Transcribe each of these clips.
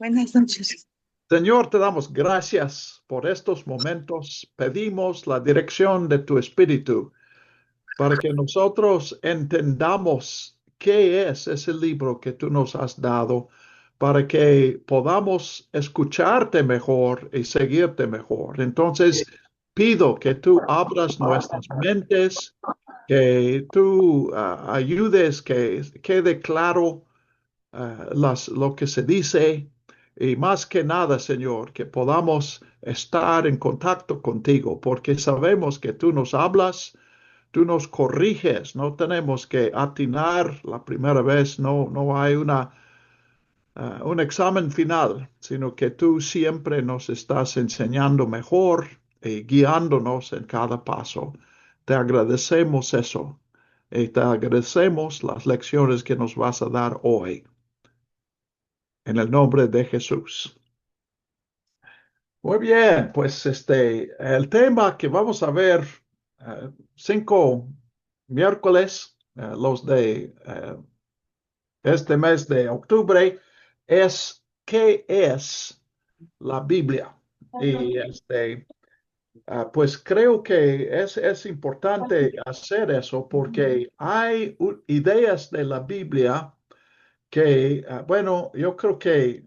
Buenas noches. Señor, te damos gracias por estos momentos. Pedimos la dirección de tu Espíritu para que nosotros entendamos qué es ese libro que tú nos has dado, para que podamos escucharte mejor y seguirte mejor. Entonces, pido que tú abras nuestras mentes, que tú ayudes que quede claro lo que se dice y más que nada, Señor, que podamos estar en contacto contigo, porque sabemos que tú nos hablas, tú nos corriges, no tenemos que atinar la primera vez, no hay un examen final, sino que tú siempre nos estás enseñando mejor y guiándonos en cada paso. Te agradecemos eso y te agradecemos las lecciones que nos vas a dar hoy. En el nombre de Jesús. Muy bien, pues el tema que vamos a ver, 5 miércoles, los de este mes de octubre, es ¿qué es la Biblia? Y pues creo que es importante hacer eso porque hay ideas de la Biblia que, bueno, yo creo que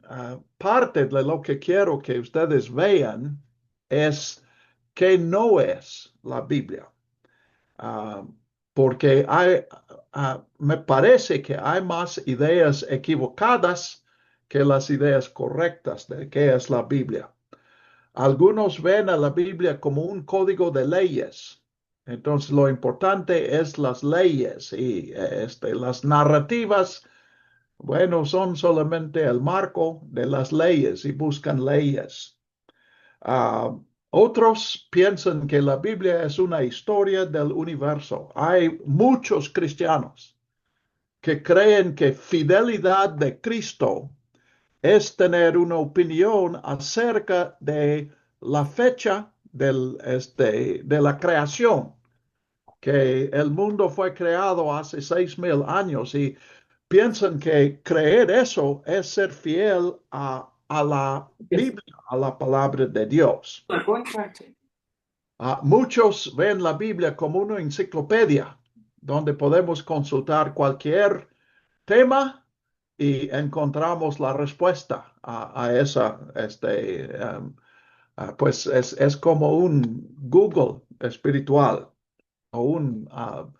parte de lo que quiero que ustedes vean es que no es la Biblia. Ah, Porque me parece que hay más ideas equivocadas que las ideas correctas de qué es la Biblia. Algunos ven a la Biblia como un código de leyes. Entonces, lo importante es las leyes y las narrativas, bueno, son solamente el marco de las leyes y buscan leyes. Ah, Otros piensan que la Biblia es una historia del universo. Hay muchos cristianos que creen que fidelidad de Cristo es tener una opinión acerca de la fecha de la creación, que el mundo fue creado hace 6.000 años y piensan que creer eso es ser fiel a la Biblia, a la palabra de Dios. Muchos ven la Biblia como una enciclopedia donde podemos consultar cualquier tema y encontramos la respuesta a esa, pues es como un Google espiritual o una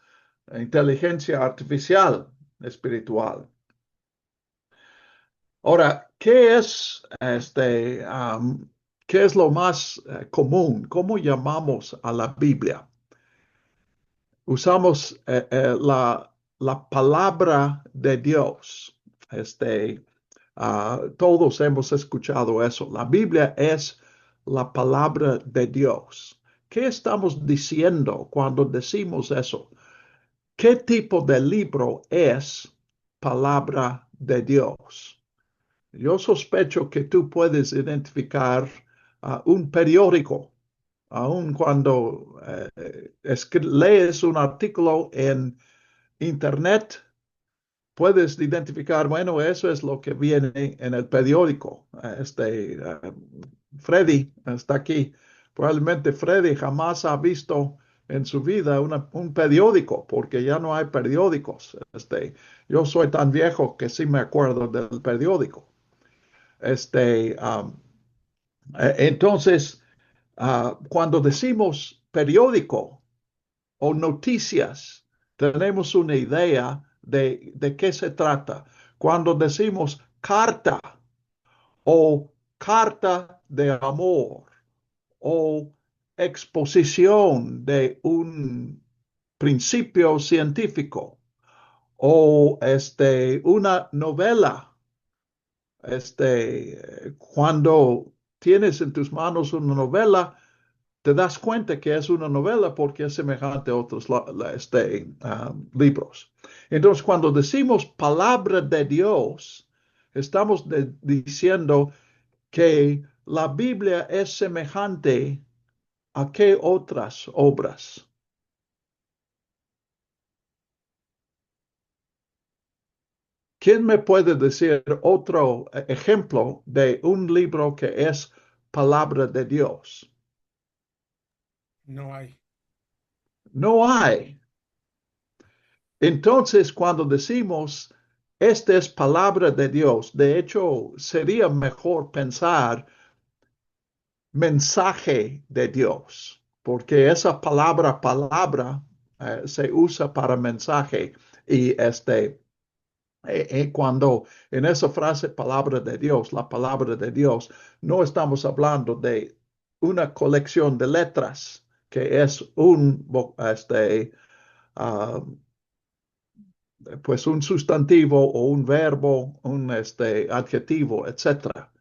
inteligencia artificial espiritual. Ahora, qué es lo más común? ¿Cómo llamamos a la Biblia? Usamos la palabra de Dios. Todos hemos escuchado eso. La Biblia es la palabra de Dios. ¿Qué estamos diciendo cuando decimos eso? ¿Qué tipo de libro es palabra de Dios? Yo sospecho que tú puedes identificar un periódico, aun cuando lees un artículo en Internet, puedes identificar, bueno, eso es lo que viene en el periódico. Freddy está aquí. Probablemente Freddy jamás ha visto en su vida un periódico, porque ya no hay periódicos. Yo soy tan viejo que sí me acuerdo del periódico. Este, um, entonces, cuando decimos periódico o noticias, tenemos una idea de qué se trata. Cuando decimos carta o carta de amor o exposición de un principio científico o una novela. Cuando tienes en tus manos una novela, te das cuenta que es una novela porque es semejante a otros libros. Entonces, cuando decimos palabra de Dios, estamos diciendo que la Biblia es semejante a qué otras obras. ¿Quién me puede decir otro ejemplo de un libro que es palabra de Dios? No hay. No hay. Entonces, cuando decimos, esta es palabra de Dios, de hecho, sería mejor pensar mensaje de Dios, porque esa palabra se usa para mensaje y cuando en esa frase palabra de Dios, la palabra de Dios, no estamos hablando de una colección de letras que es ah, pues un sustantivo o un verbo, un adjetivo, etcétera.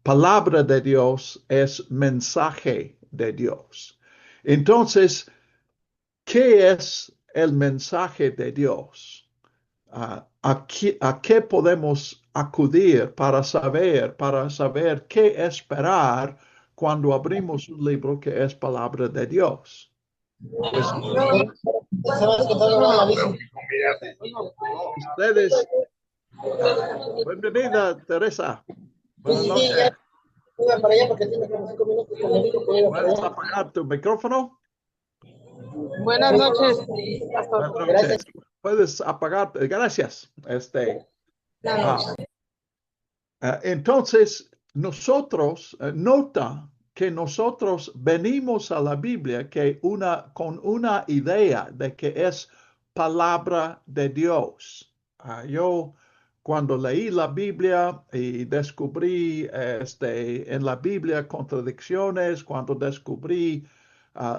Palabra de Dios es mensaje de Dios. Entonces, ¿qué es el mensaje de Dios? ¿A qué podemos acudir para saber qué esperar cuando abrimos un libro que es palabra de Dios? Pues ustedes, bienvenida Teresa, Sí, buenas sí, sí, ya noches. iba para allá porque tiene como 5 minutos que me dijo que iba para ¿Puedes allá. apagar tu micrófono? Buenas noches, pastor. Buenas Gracias. noches. Puedes apagar, gracias. No, Ah, entonces, nosotros, nota que nosotros venimos a la Biblia con una idea de que es palabra de Dios. Yo cuando leí la Biblia y descubrí en la Biblia contradicciones, cuando descubrí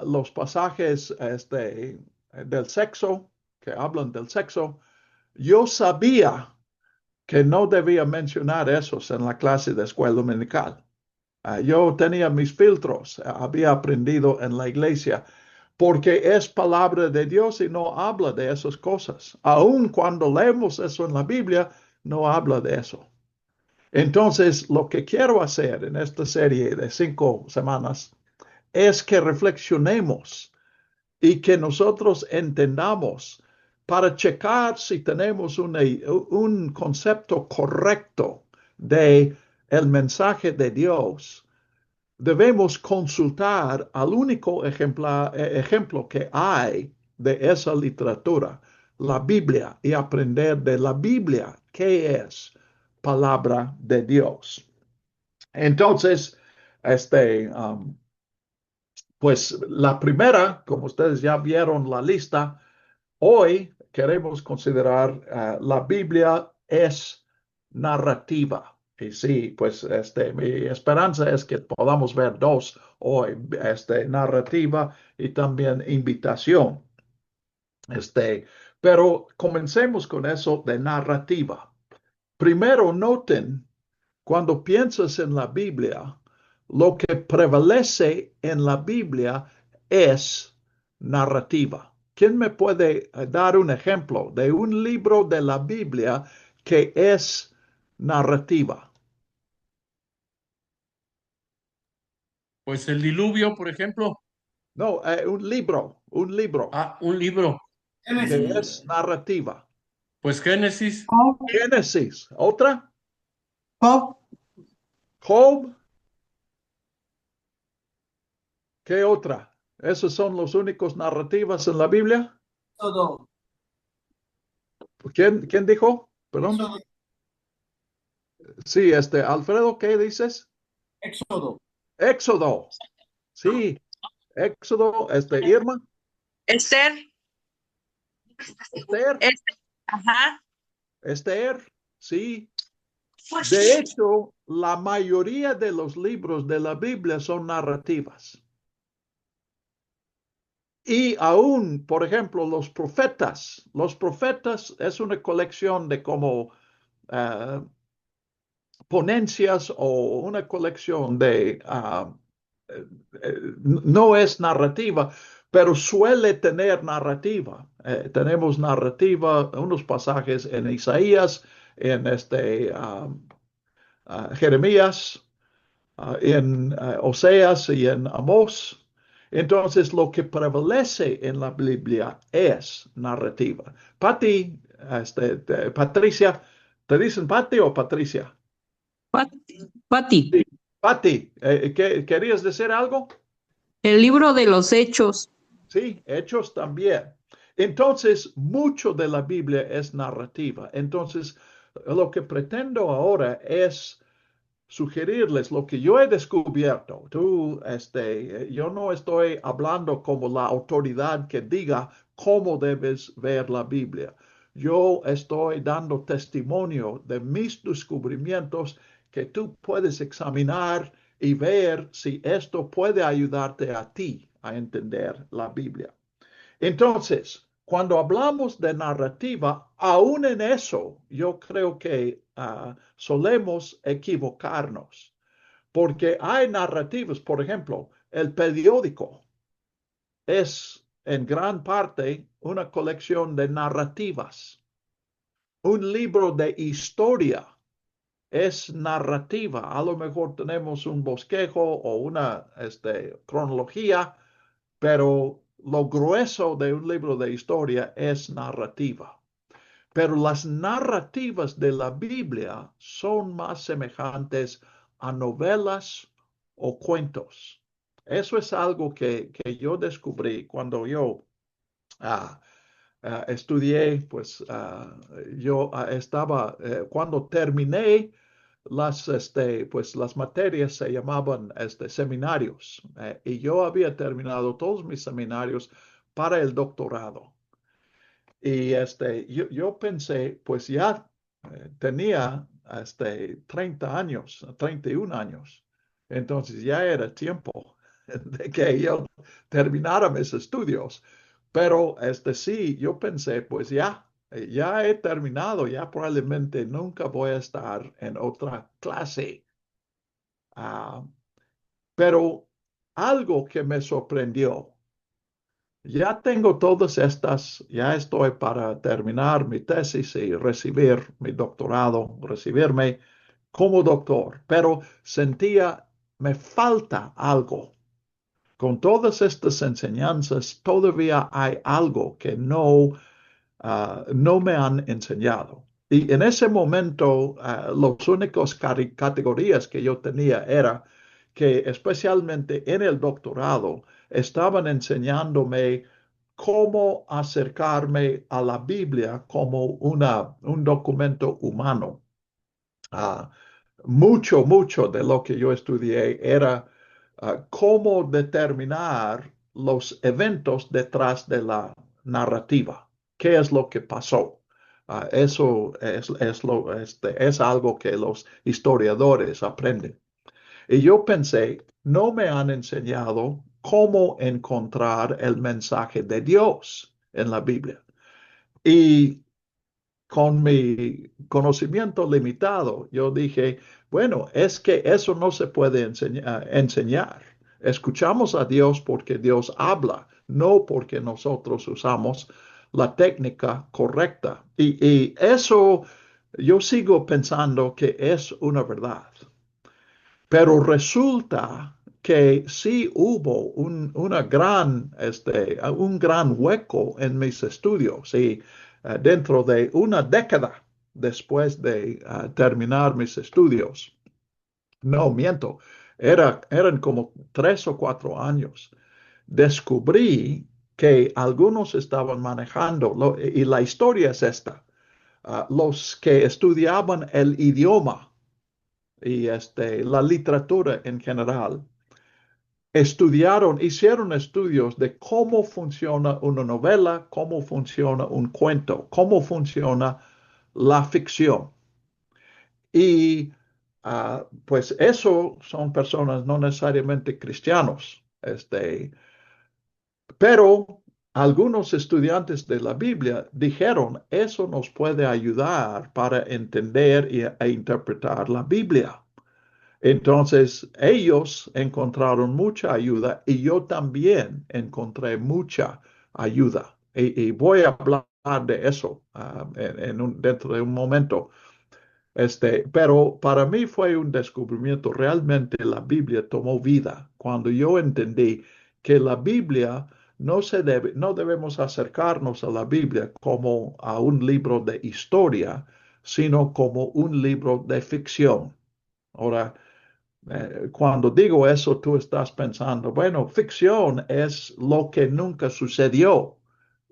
los pasajes del sexo, que hablan del sexo, yo sabía que no debía mencionar esos en la clase de escuela dominical. Yo tenía mis filtros, había aprendido en la iglesia, porque es palabra de Dios y no habla de esas cosas. Aun cuando leemos eso en la Biblia, no habla de eso. Entonces, lo que quiero hacer en esta serie de 5 semanas es que reflexionemos y que nosotros entendamos para checar si tenemos un concepto correcto de el mensaje de Dios. Debemos consultar al único ejemplo que hay de esa literatura, la Biblia, y aprender de la Biblia qué es palabra de Dios. Entonces, pues la primera, como ustedes ya vieron la lista, hoy queremos considerar la Biblia es narrativa. Y sí, pues mi esperanza es que podamos ver dos hoy, narrativa y también invitación. Este, pero comencemos con eso de narrativa. Primero noten, cuando piensas en la Biblia, lo que prevalece en la Biblia es narrativa. ¿Quién me puede dar un ejemplo de un libro de la Biblia que es narrativa? Pues el diluvio, por ejemplo. No, un libro Ah, un libro. que es narrativa. Pues Génesis. Génesis, otra, Job, Job, ¿qué otra? ¿Esos son los únicos narrativas en la Biblia? Éxodo, ¿Quién dijo? Perdón. Éxodo, Sí, Alfredo, ¿qué dices? Éxodo. Éxodo. Sí, Éxodo, Irma, Esther, Esther, ajá. Esther, sí. De hecho, la mayoría de los libros de la Biblia son narrativas. Y aún, por ejemplo, los profetas es una colección de como ah, ponencias o una colección no es narrativa, pero suele tener narrativa. Tenemos narrativa, unos pasajes en Isaías, en Jeremías, en Oseas y en Amós. Entonces, lo que prevalece en la Biblia es narrativa. Patricia, ¿Te dicen Pati o Patricia? Pati, Sí. Pati, ¿querías decir algo? el libro de los Hechos. Sí, Hechos también. Entonces, mucho de la Biblia es narrativa. Entonces, lo que pretendo ahora es sugerirles lo que yo he descubierto. Yo no estoy hablando como la autoridad que diga cómo debes ver la Biblia. Yo estoy dando testimonio de mis descubrimientos que tú puedes examinar y ver si esto puede ayudarte a ti a entender la Biblia. Entonces, cuando hablamos de narrativa, aún en eso, yo creo que solemos equivocarnos, porque hay narrativas, por ejemplo, el periódico es en gran parte una colección de narrativas. Un libro de historia es narrativa. A lo mejor tenemos un bosquejo o una cronología, pero lo grueso de un libro de historia es narrativa. Pero las narrativas de la Biblia son más semejantes a novelas o cuentos. Eso es algo que yo descubrí cuando yo ah, estudié, pues yo estaba, cuando terminé pues las materias se llamaban seminarios, y yo había terminado todos mis seminarios para el doctorado. Y yo pensé, pues ya tenía 30 años, 31 años. Entonces ya era tiempo de que yo terminara mis estudios. Pero sí, yo pensé, pues ya he terminado, ya probablemente nunca voy a estar en otra clase. Ah, pero algo que me sorprendió, ya tengo todas estas, ya estoy para terminar mi tesis y recibir mi doctorado, recibirme como doctor, pero sentía, me falta algo. Con todas estas enseñanzas, todavía hay algo que no me han enseñado. Y en ese momento, los únicos categorías que yo tenía era que especialmente en el doctorado estaban enseñándome cómo acercarme a la Biblia como un documento humano. Ah, mucho de lo que yo estudié era cómo determinar los eventos detrás de la narrativa. ¿Qué es lo que pasó? Eso es algo que los historiadores aprenden. Y yo pensé, no me han enseñado cómo encontrar el mensaje de Dios en la Biblia. Y con mi conocimiento limitado, yo dije, bueno, es que eso no se puede enseñar. Escuchamos a Dios porque Dios habla, no porque nosotros usamos la técnica correcta. Y eso yo sigo pensando que es una verdad. Pero resulta que sí hubo un gran hueco en mis estudios y dentro de una década después de terminar mis estudios, no miento, eran como 3 o 4 años, descubrí que algunos estaban manejando, y la historia es esta, los que estudiaban el idioma y la literatura en general, hicieron estudios de cómo funciona una novela, cómo funciona un cuento, cómo funciona la ficción. Y pues eso son personas no necesariamente cristianos, pero algunos estudiantes de la Biblia dijeron, eso nos puede ayudar para entender e interpretar la Biblia. Entonces, ellos encontraron mucha ayuda y yo también encontré mucha ayuda. Y voy a hablar de eso dentro de un momento. Pero para mí fue un descubrimiento. Realmente la Biblia tomó vida cuando yo entendí que la Biblia no debemos acercarnos a la Biblia como a un libro de historia, sino como un libro de ficción. Ahora, cuando digo eso, tú estás pensando, bueno, ficción es lo que nunca sucedió,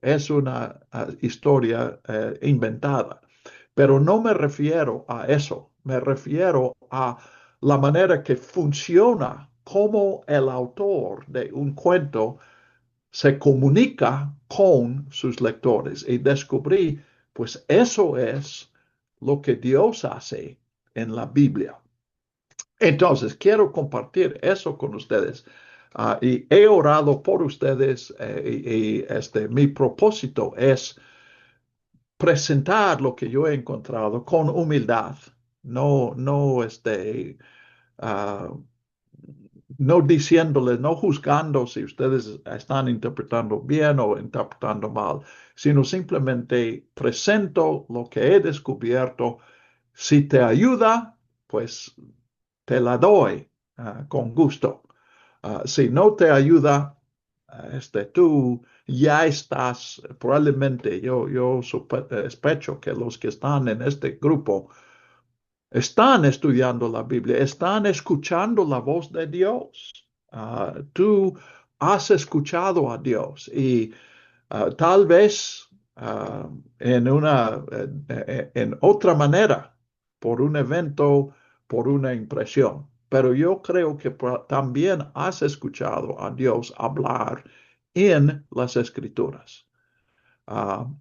es una historia inventada, pero no me refiero a eso, me refiero a la manera que funciona, cómo el autor de un cuento se comunica con sus lectores y descubrí, pues eso es lo que Dios hace en la Biblia. Entonces, quiero compartir eso con ustedes. Y he orado por ustedes mi propósito es presentar lo que yo he encontrado con humildad, ah, no diciéndoles, no juzgando si ustedes están interpretando bien o interpretando mal, sino simplemente presento lo que he descubierto. Si te ayuda, pues te la doy con gusto. Si no te ayuda, tú ya estás, probablemente yo sospecho que los que están en este grupo están estudiando la Biblia, están escuchando la voz de Dios. Tú has escuchado a Dios y tal vez en otra manera, por un evento, por una impresión. Pero yo creo que también has escuchado a Dios hablar en las Escrituras.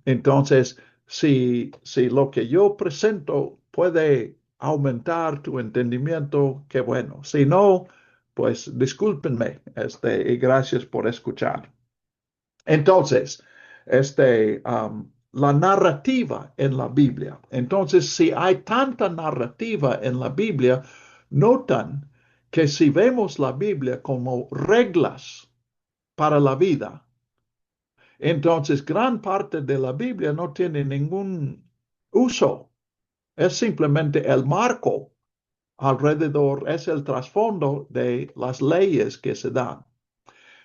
Entonces, si lo que yo presento puede aumentar tu entendimiento, qué bueno. Si no, pues discúlpenme, y gracias por escuchar. Entonces, la narrativa en la Biblia. Entonces, si hay tanta narrativa en la Biblia, notan que si vemos la Biblia como reglas para la vida, entonces gran parte de la Biblia no tiene ningún uso. Es simplemente el marco alrededor, es el trasfondo de las leyes que se dan.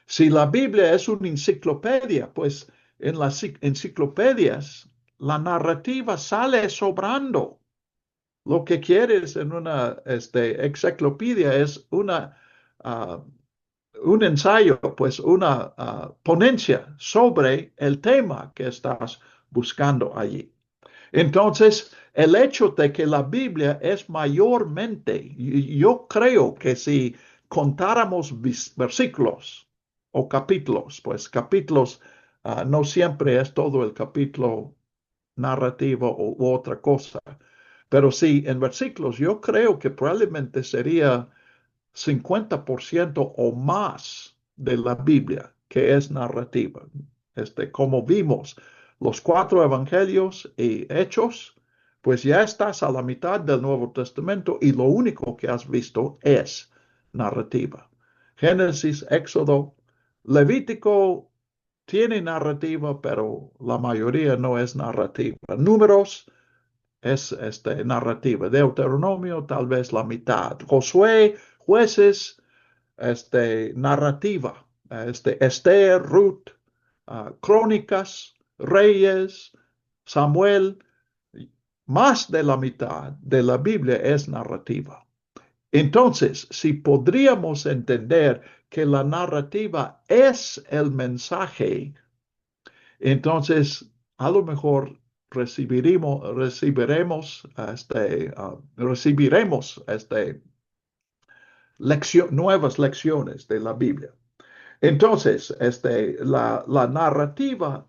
Si la Biblia es una enciclopedia, pues en las enciclopedias la narrativa sale sobrando. Lo que quieres en una enciclopedia es un ensayo, pues una ponencia sobre el tema que estás buscando allí. Entonces, el hecho de que la Biblia es mayormente, yo creo que si contáramos versículos o capítulos, pues capítulos no siempre es todo el capítulo narrativo u otra cosa, pero sí en versículos yo creo que probablemente sería 50% o más de la Biblia que es narrativa. Como vimos los 4 evangelios y hechos, pues ya estás a la mitad del Nuevo Testamento y lo único que has visto es narrativa. Génesis, Éxodo, Levítico tiene narrativa, pero la mayoría no es narrativa. Números es narrativa. Deuteronomio tal vez la mitad. Josué, Jueces, narrativa. Esther, Ruth, Crónicas, Reyes, Samuel, más de la mitad de la Biblia es narrativa. Entonces, si podríamos entender que la narrativa es el mensaje, entonces a lo mejor recibiremos nuevas lecciones de la Biblia. Entonces, la narrativa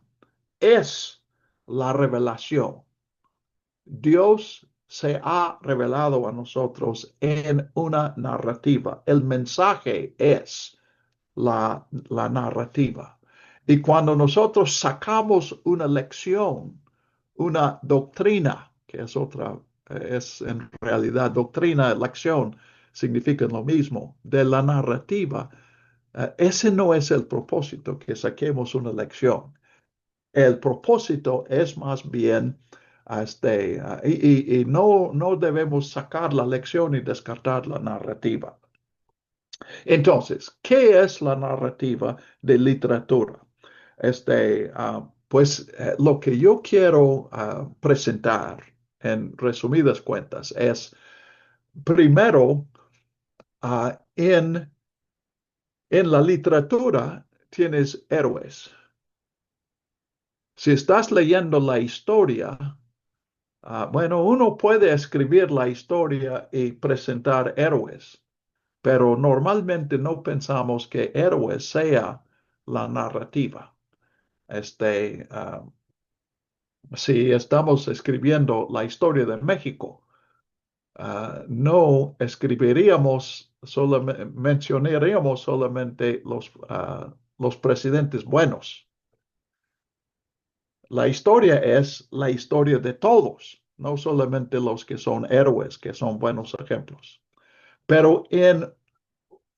es la revelación. Dios se ha revelado a nosotros en una narrativa. El mensaje es la narrativa. Y cuando nosotros sacamos una lección, una doctrina, que es en realidad doctrina, lección, significan lo mismo, de la narrativa, ese no es el propósito, que saquemos una lección. El propósito es más bien, y no debemos sacar la lección y descartar la narrativa. Entonces, ¿qué es la narrativa de literatura? Pues lo que yo quiero presentar en resumidas cuentas, es primero, en la literatura tienes héroes. Si estás leyendo la historia, bueno, uno puede escribir la historia y presentar héroes, pero normalmente no pensamos que héroes sea la narrativa. Si estamos escribiendo la historia de México, no escribiríamos, mencionaríamos solamente los presidentes buenos. La historia es la historia de todos, no solamente los que son héroes, que son buenos ejemplos. Pero en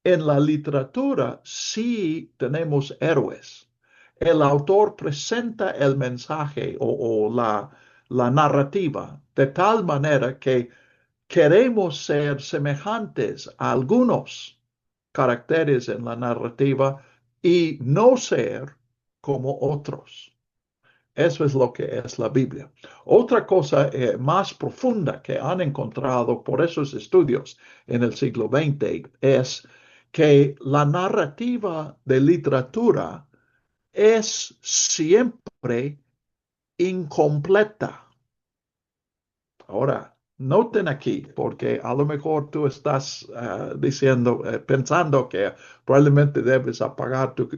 la literatura sí tenemos héroes. El autor presenta el mensaje o la narrativa de tal manera que queremos ser semejantes a algunos caracteres en la narrativa y no ser como otros. Eso es lo que es la Biblia. Otra cosa más profunda que han encontrado por esos estudios en el siglo XX es que la narrativa de literatura es siempre incompleta. Ahora, noten aquí, porque a lo mejor tú estás pensando que probablemente debes apagar tu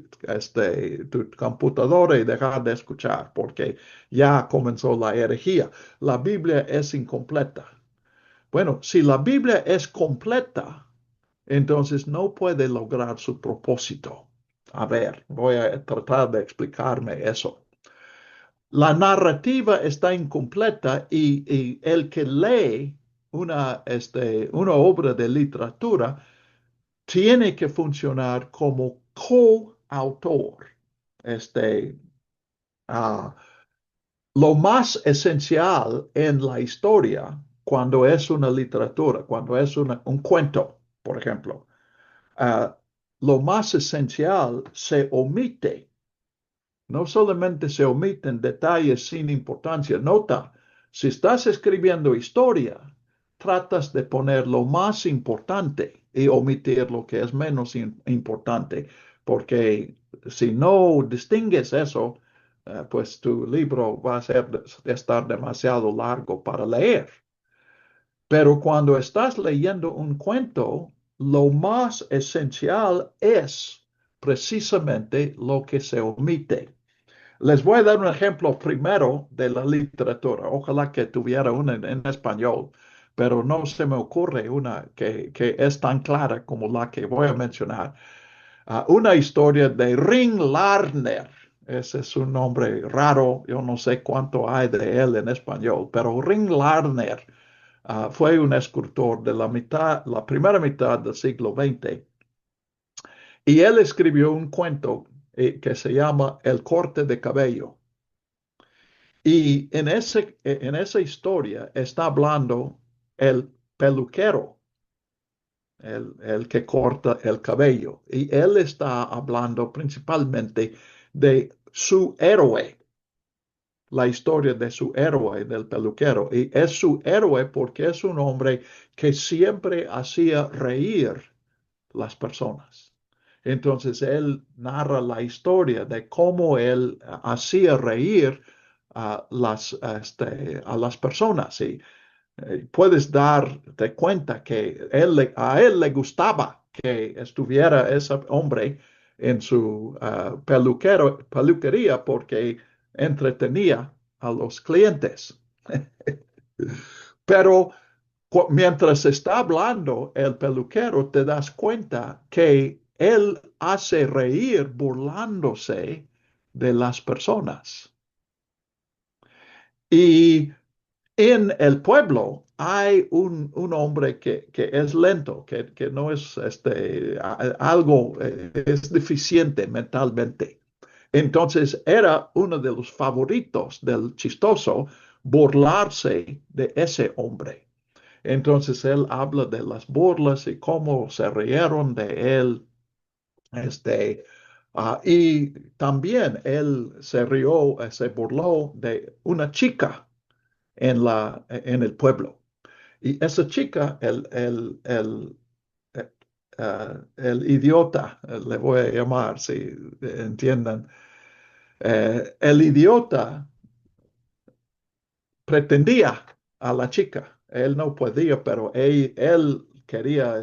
computadora y dejar de escuchar, porque ya comenzó la herejía. La Biblia es incompleta. Bueno, si la Biblia es completa, entonces no puede lograr su propósito. A ver, voy a tratar de explicarme eso. La narrativa está incompleta y el que lee una obra de literatura tiene que funcionar como coautor. Este, ah, lo más esencial en la historia, cuando es una literatura, cuando es un cuento, por ejemplo, lo más esencial se omite. No solamente se omiten detalles sin importancia. Nota, si estás escribiendo historia, tratas de poner lo más importante y omitir lo que es menos importante, porque si no distingues eso, pues tu libro va a estar demasiado largo para leer. Pero cuando estás leyendo un cuento, lo más esencial es precisamente lo que se omite. Les voy a dar un ejemplo primero de la literatura. Ojalá que tuviera una en español, pero no se me ocurre una que es tan clara como la que voy a mencionar. Una historia de Ring Lardner. Ese es un nombre raro. Yo no sé cuánto hay de él en español, pero Ring Lardner fue un escultor de la primera mitad del siglo XX. Y él escribió un cuento que se llama El corte de cabello. Y en esa historia está hablando el peluquero, el que corta el cabello. Y él está hablando principalmente de su héroe, la historia de su héroe, del peluquero. Y es su héroe porque es un hombre que siempre hacía reír las personas. Entonces él narra la historia de cómo él hacía reír a las personas. Y puedes darte cuenta que a él le gustaba que estuviera ese hombre en su peluquería porque entretenía a los clientes. Pero mientras está hablando el peluquero, te das cuenta que él hace reír burlándose de las personas. Y en el pueblo hay un hombre que es lento, que no es algo, es deficiente mentalmente. Entonces era uno de los favoritos del chistoso burlarse de ese hombre. Entonces él habla de las burlas y cómo se rieron de él. Y también él se rió, se burló de una chica en el pueblo. Y esa chica, el idiota, le voy a llamar, si entiendan, el idiota pretendía a la chica. Él no podía, pero él quería,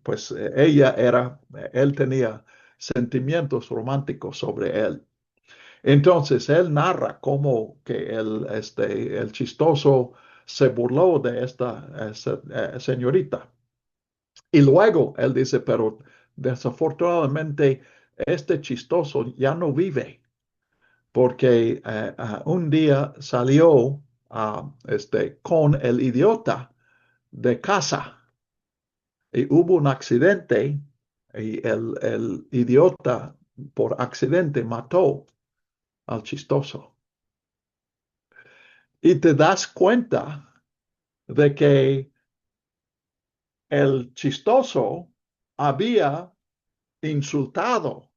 pues él tenía sentimientos románticos sobre él. Entonces él narra cómo que el chistoso se burló de esta señorita. Y luego él dice, pero desafortunadamente este chistoso ya no vive porque un día salió con el idiota de casa y hubo un accidente y el idiota por accidente mató al chistoso. Y te das cuenta de que el chistoso había insultado,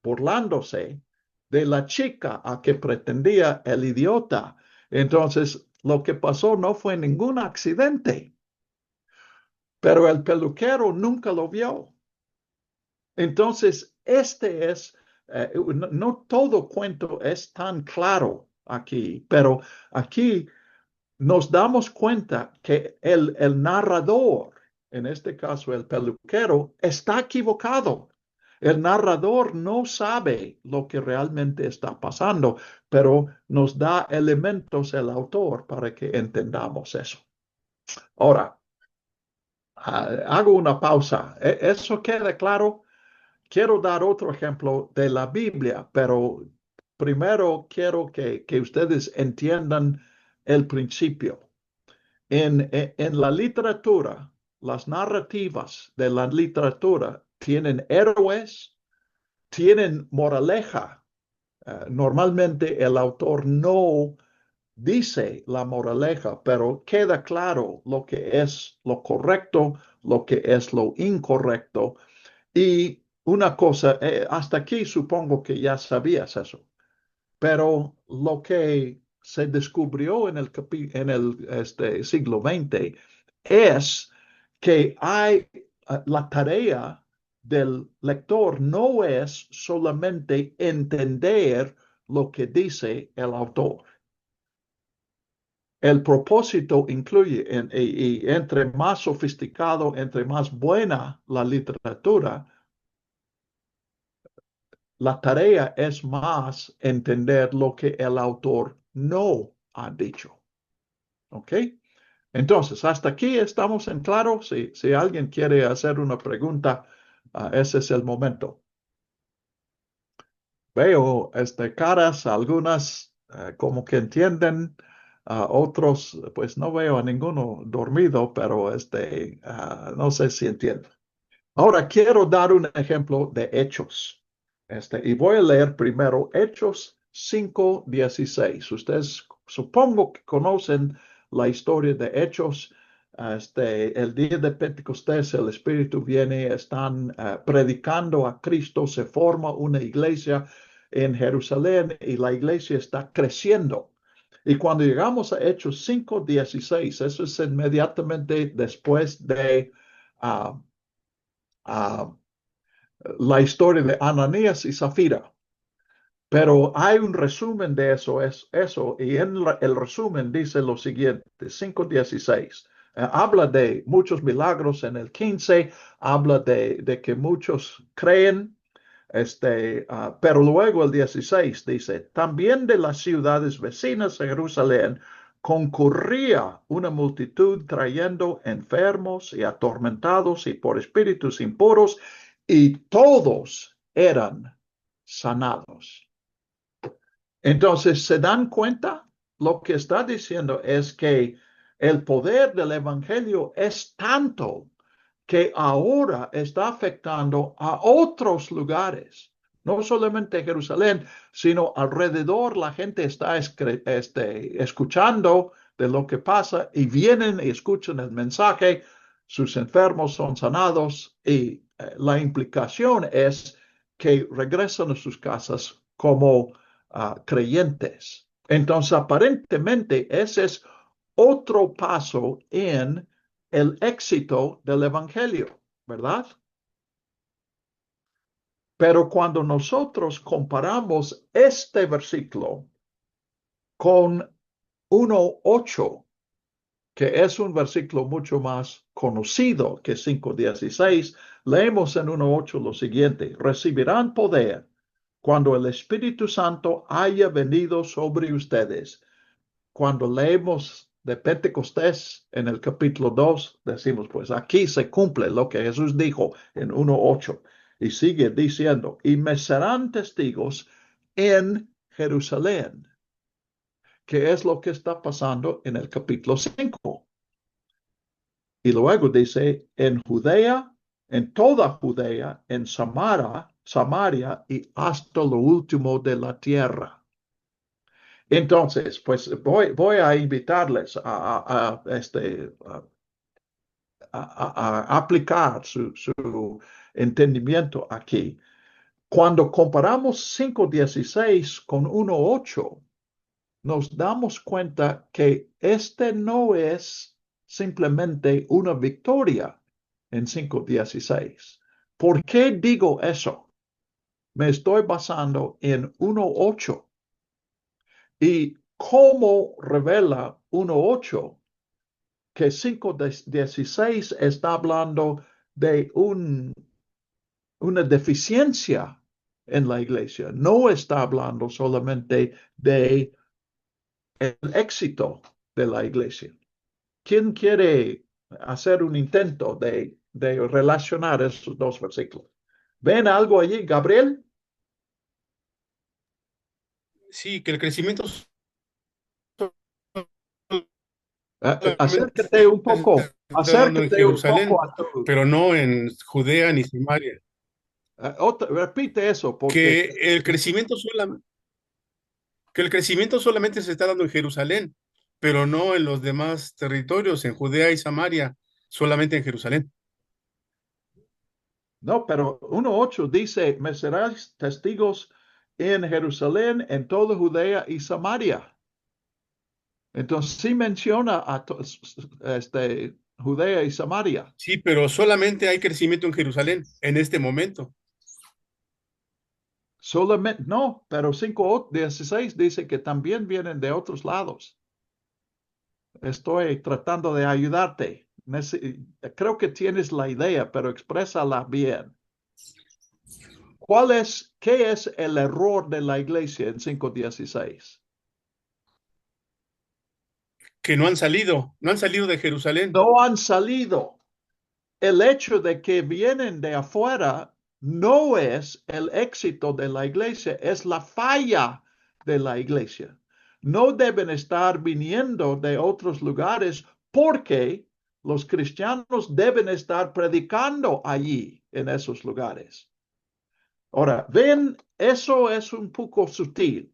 burlándose de la chica a que pretendía el idiota. Entonces, lo que pasó no fue ningún accidente, pero el peluquero nunca lo vio. Entonces, no todo cuento es tan claro aquí, pero aquí nos damos cuenta que el narrador, en este caso el peluquero, está equivocado. El narrador no sabe lo que realmente está pasando, pero nos da elementos el autor para que entendamos eso. Ahora, hago una pausa. ¿Eso queda claro? Quiero dar otro ejemplo de la Biblia, pero primero quiero que ustedes entiendan el principio. En la literatura, las narrativas de la literatura tienen héroes, tienen moraleja. Normalmente el autor no dice la moraleja, pero queda claro lo que es lo correcto, lo que es lo incorrecto. Y una cosa, hasta aquí supongo que ya sabías eso, pero lo que se descubrió en el siglo XX es que la tarea del lector no es solamente entender lo que dice el autor. El propósito incluye, y entre más sofisticado, entre más buena la literatura, la tarea es más entender lo que el autor no ha dicho. ¿Ok? Entonces, hasta aquí estamos en claro. Si alguien quiere hacer una pregunta, ese es el momento. Veo caras, algunas como que entienden, otros, pues no veo a ninguno dormido, pero no sé si entienden. Ahora quiero dar un ejemplo de Hechos. Y voy a leer primero Hechos 5:16. Ustedes supongo que conocen la historia de Hechos. El día de Pentecostés, el Espíritu viene, están predicando a Cristo, se forma una iglesia en Jerusalén y la iglesia está creciendo. Y cuando llegamos a Hechos 5:16, eso es inmediatamente después de la historia de Ananías y Zafira. Pero hay un resumen de eso, y en el resumen dice lo siguiente, 5:16. Habla de muchos milagros en el 15, habla de que muchos creen, pero luego el 16 dice, también de las ciudades vecinas de Jerusalén concurría una multitud trayendo enfermos y atormentados y por espíritus impuros, y todos eran sanados. Entonces, ¿se dan cuenta? Lo que está diciendo es que el poder del evangelio es tanto que ahora está afectando a otros lugares. No solamente Jerusalén, sino alrededor la gente está escuchando de lo que pasa y vienen y escuchan el mensaje, sus enfermos son sanados y la implicación es que regresan a sus casas como creyentes. Entonces, aparentemente, ese es otro paso en el éxito del evangelio, ¿verdad? Pero cuando nosotros comparamos este versículo con 1:8, que es un versículo mucho más conocido que 5:16, leemos en 1:8 lo siguiente: recibirán poder cuando el Espíritu Santo haya venido sobre ustedes. Cuando leemos de Pentecostés en el capítulo 2, decimos, pues aquí se cumple lo que Jesús dijo en 1:8. Y sigue diciendo, y me serán testigos en Jerusalén, que es lo que está pasando en el capítulo 5. Y luego dice, en Judea, en toda Judea, en Samaria y hasta lo último de la tierra. Entonces, pues voy a invitarles a aplicar su entendimiento aquí. Cuando comparamos 5:16 con 1:8, nos damos cuenta que este no es simplemente una victoria en 5:16. ¿Por qué digo eso? Me estoy basando en 1:8. ¿Y cómo revela 1:8 que 5:16 está hablando de una deficiencia en la iglesia? No está hablando solamente de el éxito de la iglesia. ¿Quién quiere hacer un intento de relacionar esos dos versículos? ¿Ven algo allí, Gabriel? Sí, que el crecimiento solamente Acércate un se poco, está dando en acércate un Jerusalén, poco a tu... pero no en Judea ni Samaria. repite eso, porque Que el crecimiento solamente se está dando en Jerusalén, pero no en los demás territorios, en Judea y Samaria, solamente en Jerusalén. no, pero 1:8 dice, me serás testigos en Jerusalén, en toda Judea y Samaria. Entonces sí menciona a Judea y Samaria. Sí, pero solamente hay crecimiento en Jerusalén en este momento. Solamente, no, pero 5:16 dice que también vienen de otros lados. Estoy tratando de ayudarte. Creo que tienes la idea, pero exprésala bien. ¿Qué es el error de la iglesia en 5:16? Que no han salido de Jerusalén. No han salido. El hecho de que vienen de afuera no es el éxito de la iglesia, es la falla de la iglesia. No deben estar viniendo de otros lugares porque los cristianos deben estar predicando allí, en esos lugares. Ahora, ven, eso es un poco sutil.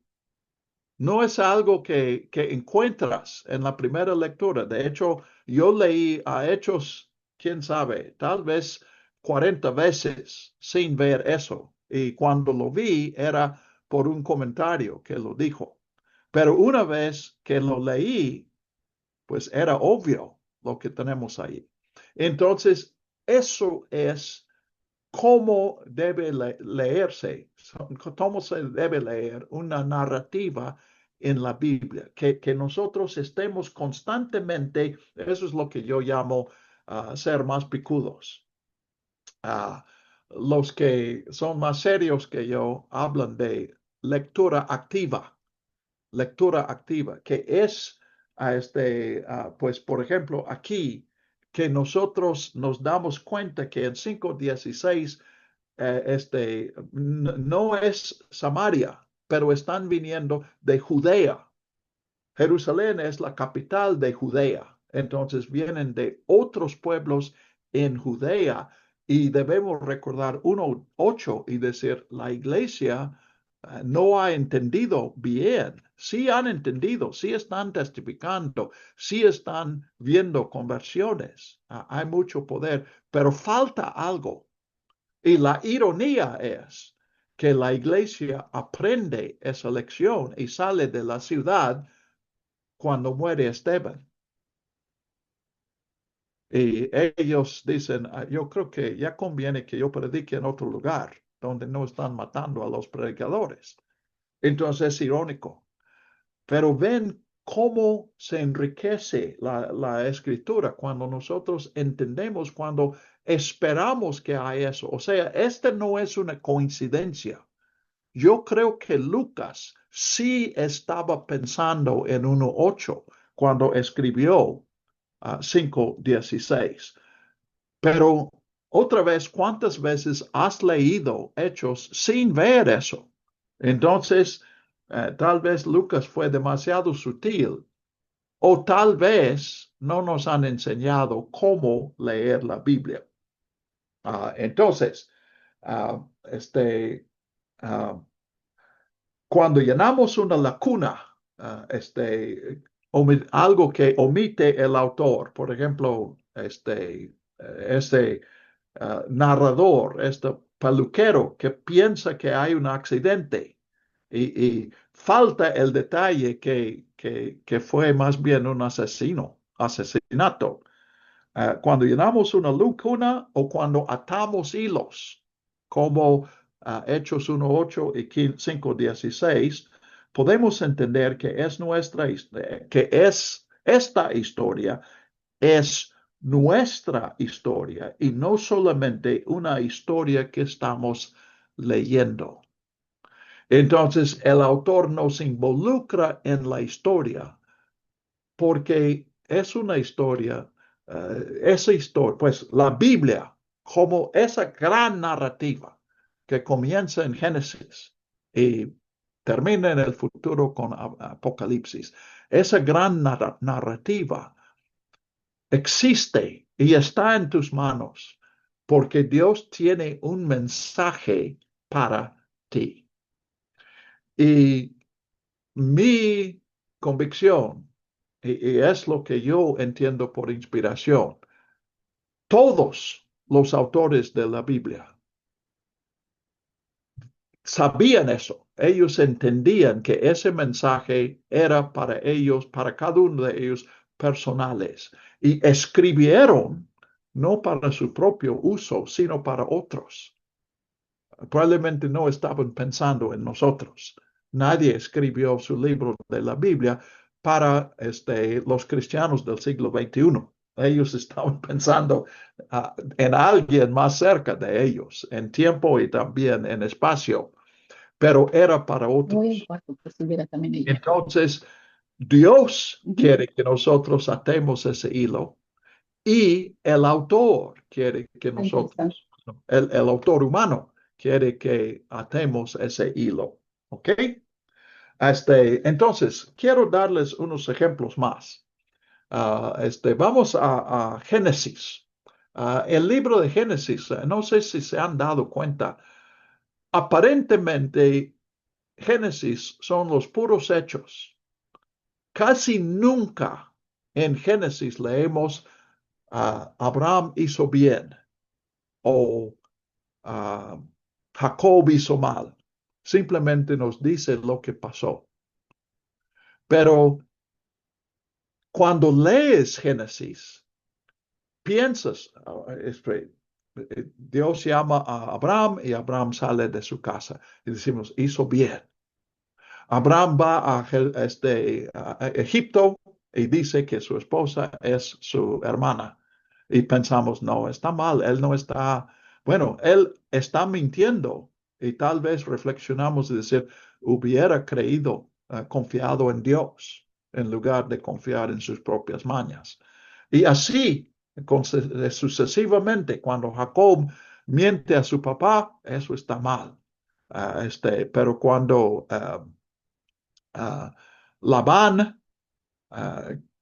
No es algo que encuentras en la primera lectura. De hecho, yo leí a Hechos, quién sabe, tal vez 40 veces sin ver eso. Y cuando lo vi era por un comentario que lo dijo. Pero una vez que lo leí, pues era obvio lo que tenemos ahí. Entonces, eso es cómo debe leerse, cómo se debe leer una narrativa en la Biblia, que nosotros estemos constantemente, eso es lo que yo llamo ser más picudos. Los que son más serios que yo hablan de lectura activa, que es, pues, por ejemplo, aquí, que nosotros nos damos cuenta que en 5:16 no es Samaria, pero están viniendo de Judea. Jerusalén es la capital de Judea. Entonces vienen de otros pueblos en Judea y debemos recordar 1:8 y decir, la iglesia no ha entendido bien. Sí han entendido, sí están testificando, sí están viendo conversiones. Hay mucho poder, pero falta algo. Y la ironía es que la iglesia aprende esa lección y sale de la ciudad cuando muere Esteban. Y ellos dicen, yo creo que ya conviene que yo predique en otro lugar donde no están matando a los predicadores. Entonces es irónico. Pero ven cómo se enriquece la escritura cuando nosotros entendemos, cuando esperamos que hay eso. O sea, esta no es una coincidencia. Yo creo que Lucas sí estaba pensando en 1:8 cuando escribió 5:16. Pero otra vez, ¿cuántas veces has leído Hechos sin ver eso? Entonces, tal vez Lucas fue demasiado sutil o tal vez no nos han enseñado cómo leer la Biblia. Entonces, ah, este, ah, cuando llenamos una lacuna, algo que omite el autor, por ejemplo, ese narrador, este peluquero que piensa que hay un accidente y falta el detalle que fue más bien un asesinato. Cuando llenamos una lacuna o cuando atamos hilos, como Hechos 1:8 y 5:16, podemos entender que esta historia es nuestra historia y no solamente una historia que estamos leyendo. Entonces, el autor nos involucra en la historia porque es una historia, esa historia, pues la Biblia, como esa gran narrativa que comienza en Génesis y termina en el futuro con Apocalipsis, esa gran narrativa existe y está en tus manos porque Dios tiene un mensaje para ti. Y mi convicción, y es lo que yo entiendo por inspiración, todos los autores de la Biblia sabían eso. Ellos entendían que ese mensaje era para ellos, para cada uno de ellos personales. Y escribieron no para su propio uso, sino para otros. Probablemente no estaban pensando en nosotros. Nadie escribió su libro de la Biblia para los cristianos del siglo XXI. Ellos estaban pensando en alguien más cerca de ellos, en tiempo y también en espacio, pero era para otros. Entonces, Dios quiere que nosotros atemos ese hilo y el autor quiere que nosotros, el autor humano quiere que atemos ese hilo. ¿Ok? Entonces, quiero darles unos ejemplos más. Vamos a Génesis. El libro de Génesis, no sé si se han dado cuenta, aparentemente Génesis son los puros hechos. Casi nunca en Génesis leemos Abraham hizo bien o Jacob hizo mal. Simplemente nos dice lo que pasó. Pero cuando lees Génesis, piensas, Dios llama a Abraham y Abraham sale de su casa. Y decimos, hizo bien. Abraham va a Egipto y dice que su esposa es su hermana. Y pensamos, no, está mal, él no está, bueno, él está mintiendo. Y tal vez reflexionamos y decir, hubiera creído, confiado en Dios, en lugar de confiar en sus propias mañas. Y así, sucesivamente, cuando Jacob miente a su papá, eso está mal. Pero cuando Labán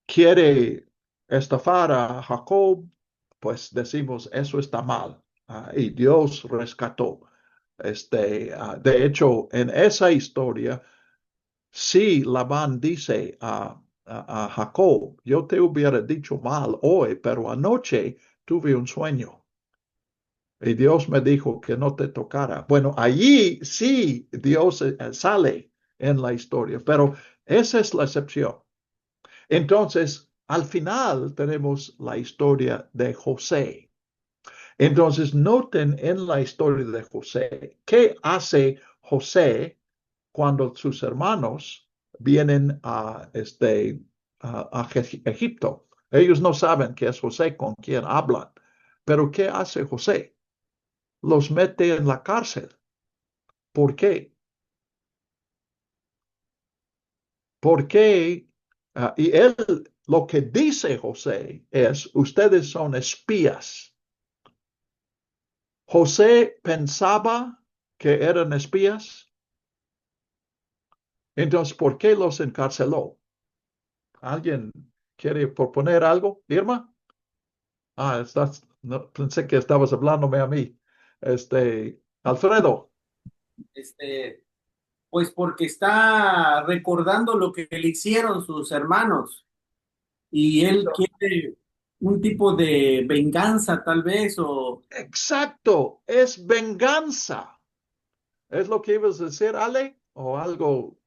quiere estafar a Jacob, pues decimos, eso está mal. Y Dios rescató. De hecho, en esa historia, sí, Labán dice a Jacob, yo te hubiera dicho mal hoy, pero anoche tuve un sueño. Y Dios me dijo que no te tocara. Bueno, allí sí Dios sale en la historia, pero esa es la excepción. Entonces, al final tenemos la historia de José. Entonces, noten en la historia de José, ¿qué hace José cuando sus hermanos vienen a Egipto? Ellos no saben que es José con quien hablan, pero ¿qué hace José? Los mete en la cárcel. ¿Por qué? Porque, y él, lo que dice José es, ustedes son espías. José pensaba que eran espías. Entonces, ¿por qué los encarceló? ¿Alguien quiere proponer algo? Irma. No, pensé que estabas hablándome a mí. Alfredo. Este, pues porque está recordando lo que le hicieron sus hermanos y él quiere un tipo de venganza tal vez o Exacto, es venganza. ¿Es lo que ibas a decir, Ale? ¿O algo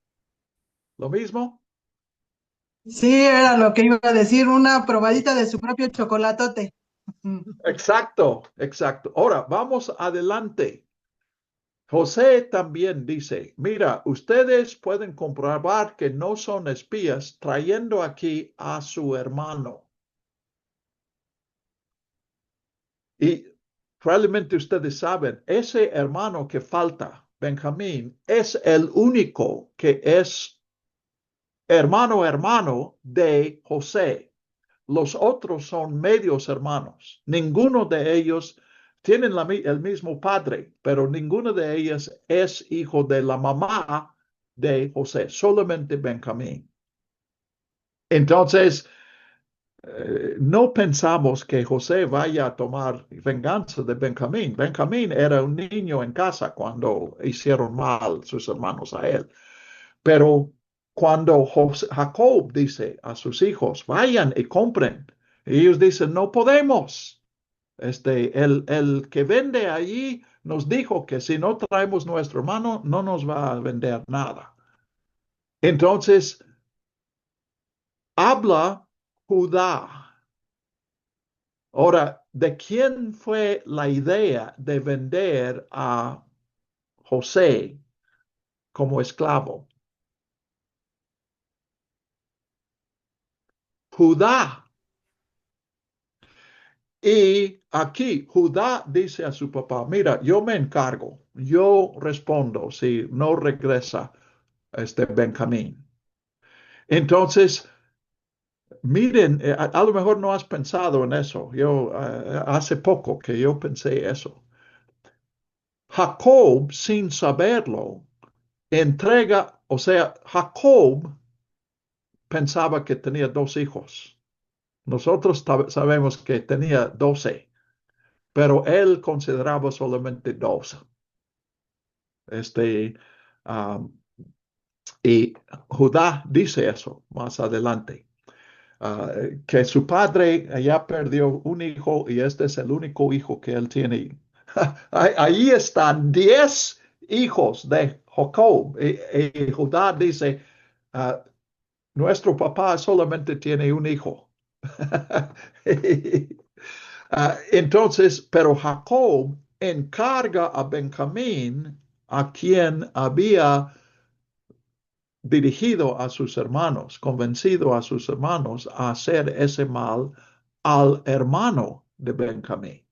lo mismo? Sí, era lo que iba a decir, una probadita de su propio chocolatote. Exacto, exacto. Ahora, vamos adelante. José también dice, mira, ustedes pueden comprobar que no son espías trayendo aquí a su hermano. Y probablemente ustedes saben, ese hermano que falta, Benjamín, es el único que es hermano de José. Los otros son medios hermanos. Ninguno de ellos tienen el mismo padre, pero ninguno de ellos es hijo de la mamá de José, solamente Benjamín. Entonces, no pensamos que José vaya a tomar venganza de Benjamín. Benjamín era un niño en casa cuando hicieron mal sus hermanos a él. Pero cuando Jacob dice a sus hijos, vayan y compren, ellos dicen, no podemos. El que vende allí nos dijo que si no traemos nuestro hermano, no nos va a vender nada. Entonces, habla Judá. Ahora, ¿de quién fue la idea de vender a José como esclavo? Judá. Y aquí Judá dice a su papá, mira, yo me encargo, yo respondo si no regresa Benjamín. Entonces, miren, a lo mejor no has pensado en eso. Yo hace poco que yo pensé eso. Jacob, sin saberlo, entrega, o sea, Jacob pensaba que tenía dos hijos. Nosotros sabemos que tenía 12, pero él consideraba solamente dos. Um, y Judá dice eso más adelante, que su padre ya perdió un hijo y este es el único hijo que él tiene. Ahí están 10 hijos de Jacob y Judá dice, nuestro papá solamente tiene un hijo. Entonces, pero Jacob encarga a Benjamín, a quien había dirigido a sus hermanos, convencido a sus hermanos a hacer ese mal al hermano de Benjamín.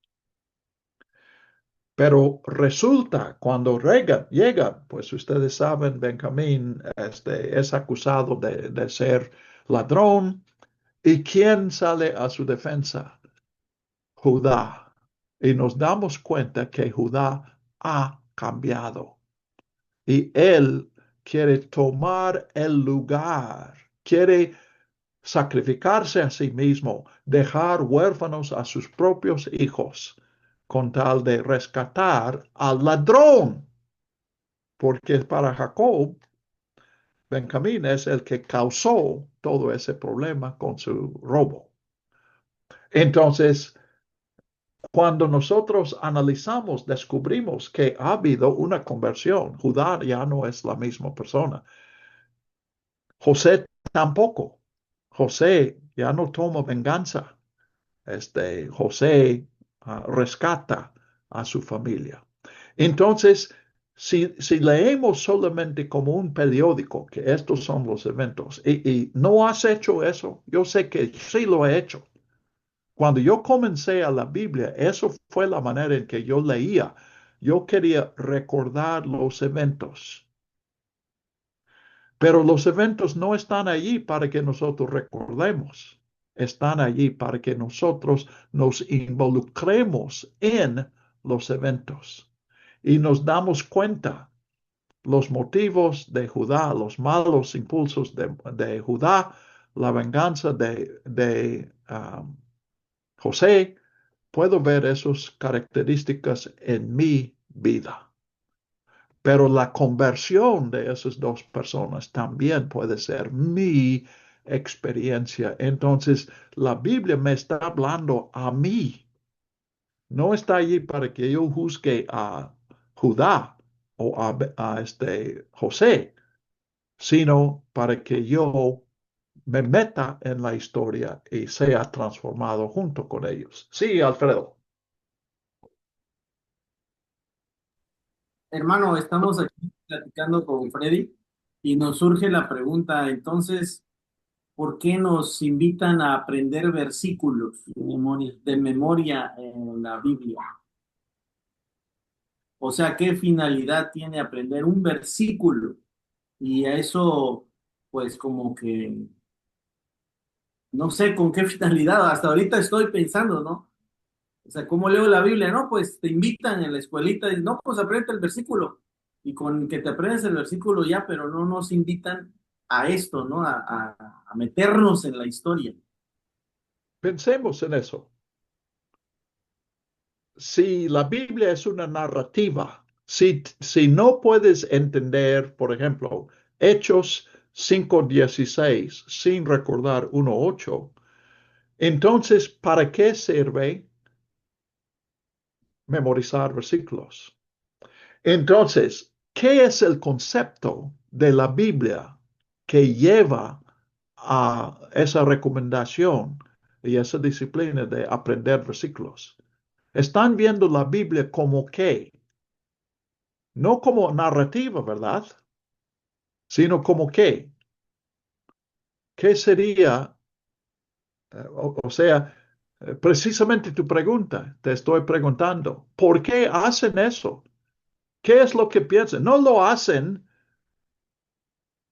Pero resulta, cuando llega, pues ustedes saben, Benjamín es acusado de ser ladrón. ¿Y quién sale a su defensa? Judá. Y nos damos cuenta que Judá ha cambiado. Y él quiere tomar el lugar, quiere sacrificarse a sí mismo, dejar huérfanos a sus propios hijos, con tal de rescatar al ladrón. Porque para Jacob, Benjamín es el que causó todo ese problema con su robo. Entonces, cuando nosotros analizamos, descubrimos que ha habido una conversión. Judá ya no es la misma persona. José tampoco. José ya no toma venganza. José rescata a su familia. Entonces, si leemos solamente como un periódico que estos son los eventos y no has hecho eso, yo sé que sí lo he hecho. Cuando yo comencé a la Biblia, eso fue la manera en que yo leía. Yo quería recordar los eventos. Pero los eventos no están allí para que nosotros recordemos. Están allí para que nosotros nos involucremos en los eventos y nos damos cuenta los motivos de Judá, los malos impulsos de Judá, la venganza de José. Puedo ver esas características en mi vida. Pero la conversión de esas dos personas también puede ser mi experiencia. Entonces, la Biblia me está hablando a mí. No está allí para que yo juzgue a Judá o a José, sino para que yo me meta en la historia y sea transformado junto con ellos. Sí, Alfredo. Hermano, estamos aquí platicando con Freddy y nos surge la pregunta, entonces, ¿por qué nos invitan a aprender versículos de memoria en la Biblia? O sea, ¿qué finalidad tiene aprender un versículo? Y a eso, pues como que, no sé con qué finalidad, hasta ahorita estoy pensando, ¿no? O sea, ¿cómo leo la Biblia? No, pues te invitan en la escuelita y no, pues aprende el versículo. Y con que te aprendes el versículo ya, pero no nos invitan a esto, ¿no? A meternos en la historia. Pensemos en eso. Si la Biblia es una narrativa, si no puedes entender, por ejemplo, Hechos 5:16 sin recordar 1:8, entonces, ¿para qué sirve memorizar versículos? Entonces, ¿qué es el concepto de la Biblia que lleva a esa recomendación y esa disciplina de aprender versículos? Están viendo la Biblia como qué, no como narrativa, ¿verdad? Sino como qué. ¿Qué sería? Precisamente tu pregunta, te estoy preguntando, ¿por qué hacen eso? ¿Qué es lo que piensan? No lo hacen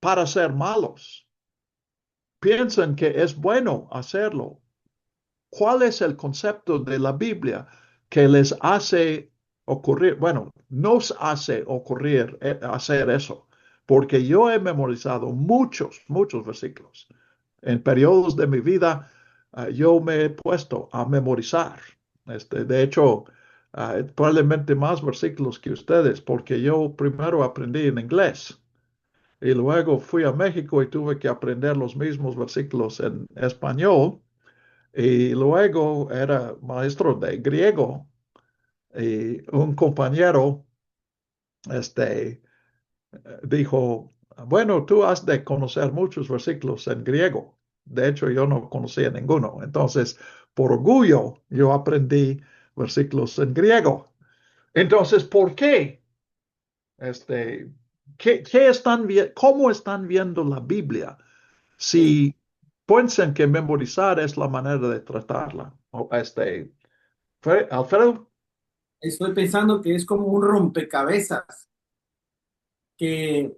para ser malos. Piensan que es bueno hacerlo. ¿Cuál es el concepto de la Biblia que les hace ocurrir? Bueno, nos hace ocurrir hacer eso, porque yo he memorizado muchos versículos. En periodos de mi vida, yo me he puesto a memorizar. De hecho, probablemente más versículos que ustedes, porque yo primero aprendí en inglés y luego fui a México y tuve que aprender los mismos versículos en español. Y luego era maestro de griego y un compañero dijo, bueno, tú has de conocer muchos versículos en griego. De hecho, yo no conocía ninguno. Entonces, por orgullo, yo aprendí versículos en griego. Entonces, ¿por qué? Este, ¿Cómo están viendo la Biblia? Si piensan que memorizar es la manera de tratarla. Alfredo. Estoy pensando que es como un rompecabezas, que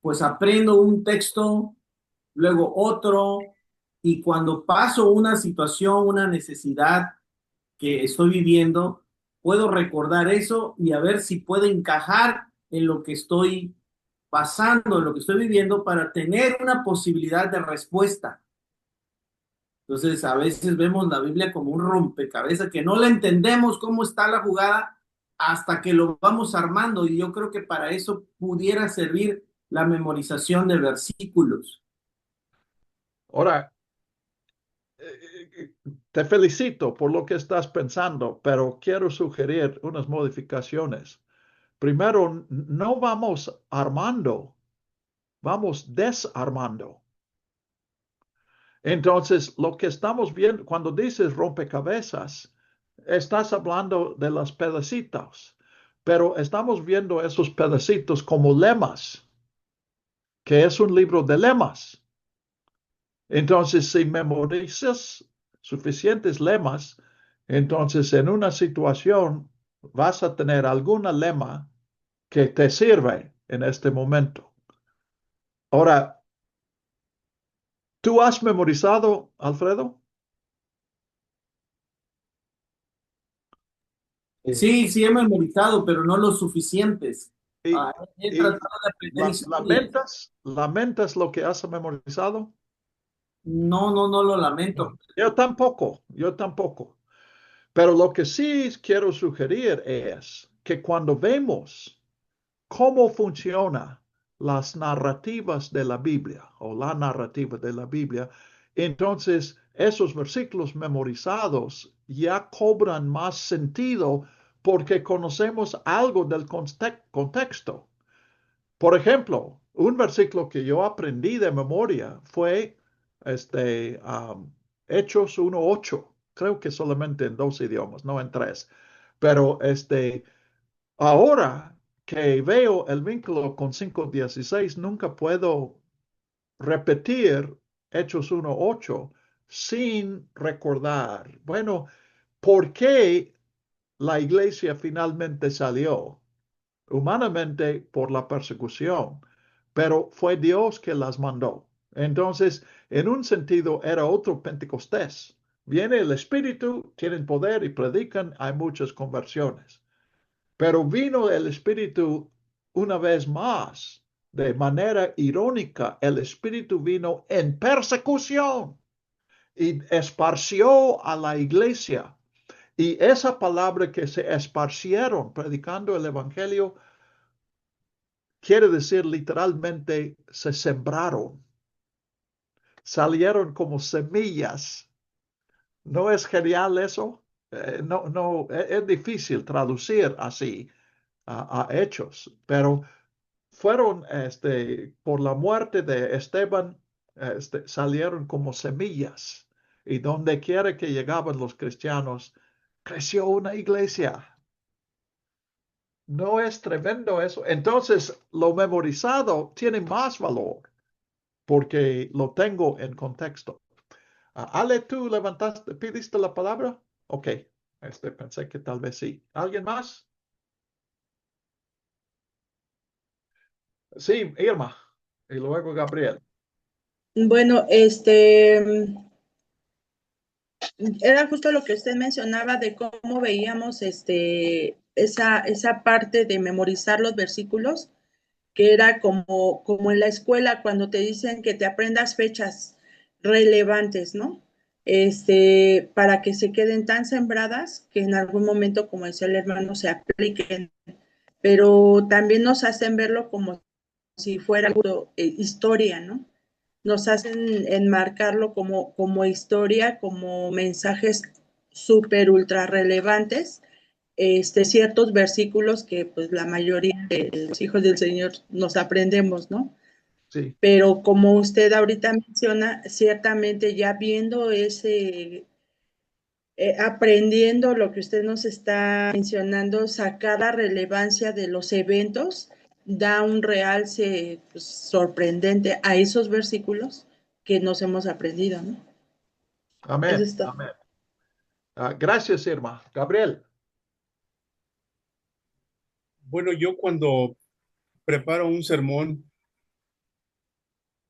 pues aprendo un texto, luego otro, y cuando paso una situación, una necesidad que estoy viviendo, puedo recordar eso y a ver si puede encajar en lo que estoy pasando, en lo que estoy viviendo para tener una posibilidad de respuesta. Entonces, a veces vemos la Biblia como un rompecabezas que no la entendemos cómo está la jugada hasta que lo vamos armando. Y yo creo que para eso pudiera servir la memorización de versículos. Ahora, te felicito por lo que estás pensando, pero quiero sugerir unas modificaciones. Primero, no vamos armando, vamos desarmando. Entonces, lo que estamos viendo, cuando dices rompecabezas, estás hablando de los pedacitos, pero estamos viendo esos pedacitos como lemas, que es un libro de lemas. Entonces, si memorizas suficientes lemas, entonces en una situación vas a tener alguna lema que te sirve en este momento. Ahora, ¿tú has memorizado, Alfredo? Sí, sí he memorizado, pero no los suficientes. Y, He y tratado de aprender historias. lamentas lo que has memorizado. No, no, no lo lamento. Yo tampoco, yo tampoco. Pero lo que sí quiero sugerir es que cuando vemos cómo funcionan las narrativas de la Biblia o la narrativa de la Biblia, entonces esos versículos memorizados ya cobran más sentido porque conocemos algo del contexto. Por ejemplo, un versículo que yo aprendí de memoria fue Hechos 1:8. Creo que solamente en 2 idiomas, no en 3. Pero ahora que veo el vínculo con 5:16, nunca puedo repetir Hechos 1:8 sin recordar, bueno, ¿por qué la iglesia finalmente salió? Humanamente por la persecución, pero fue Dios que las mandó. Entonces, en un sentido, era otro Pentecostés. Viene el Espíritu, tienen poder y predican, hay muchas conversiones. Pero vino el Espíritu una vez más, de manera irónica, el Espíritu vino en persecución y esparció a la iglesia. Y esa palabra que se esparcieron predicando el Evangelio quiere decir literalmente se sembraron, salieron como semillas. ¿No es genial eso? No, no, es difícil traducir así a hechos, pero fueron, por la muerte de Esteban, salieron como semillas. Y donde quiera que llegaban los cristianos, creció una iglesia. ¿No es tremendo eso? Entonces, lo memorizado tiene más valor porque lo tengo en contexto. Ale, ¿tú levantaste, pidiste la palabra? Ok, pensé que tal vez sí. ¿Alguien más? Sí, Irma. Y luego Gabriel. Bueno, era justo lo que usted mencionaba de cómo veíamos esa parte de memorizar los versículos, que era como en la escuela cuando te dicen que te aprendas fechas relevantes, ¿no? Para que se queden tan sembradas que en algún momento, como decía el hermano, se apliquen, pero también nos hacen verlo como si fuera historia, ¿no? Nos hacen enmarcarlo como historia, como mensajes súper ultra relevantes, ciertos versículos que pues la mayoría de los hijos del Señor nos aprendemos, ¿no? Sí, Pero como usted ahorita menciona, ciertamente ya viendo aprendiendo lo que usted nos está mencionando, sacar la relevancia de los eventos, da un realce pues, sorprendente a esos versículos que nos hemos aprendido, ¿no? Eso amén, está. amén. Gracias, Irma. Gabriel. Bueno, yo cuando preparo un sermón,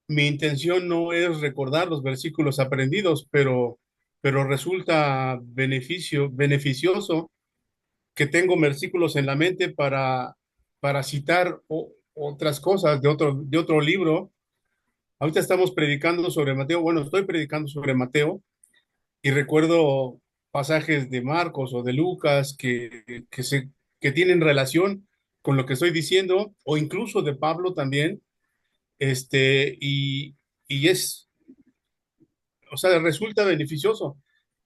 mi intención no es recordar los versículos aprendidos, pero resulta beneficioso que tengo versículos en la mente para citar otras cosas de otro libro. Ahorita estamos predicando sobre Mateo, bueno, estoy predicando sobre Mateo y recuerdo pasajes de Marcos o de Lucas que tienen relación con lo que estoy diciendo, o incluso de Pablo también, y o sea, resulta beneficioso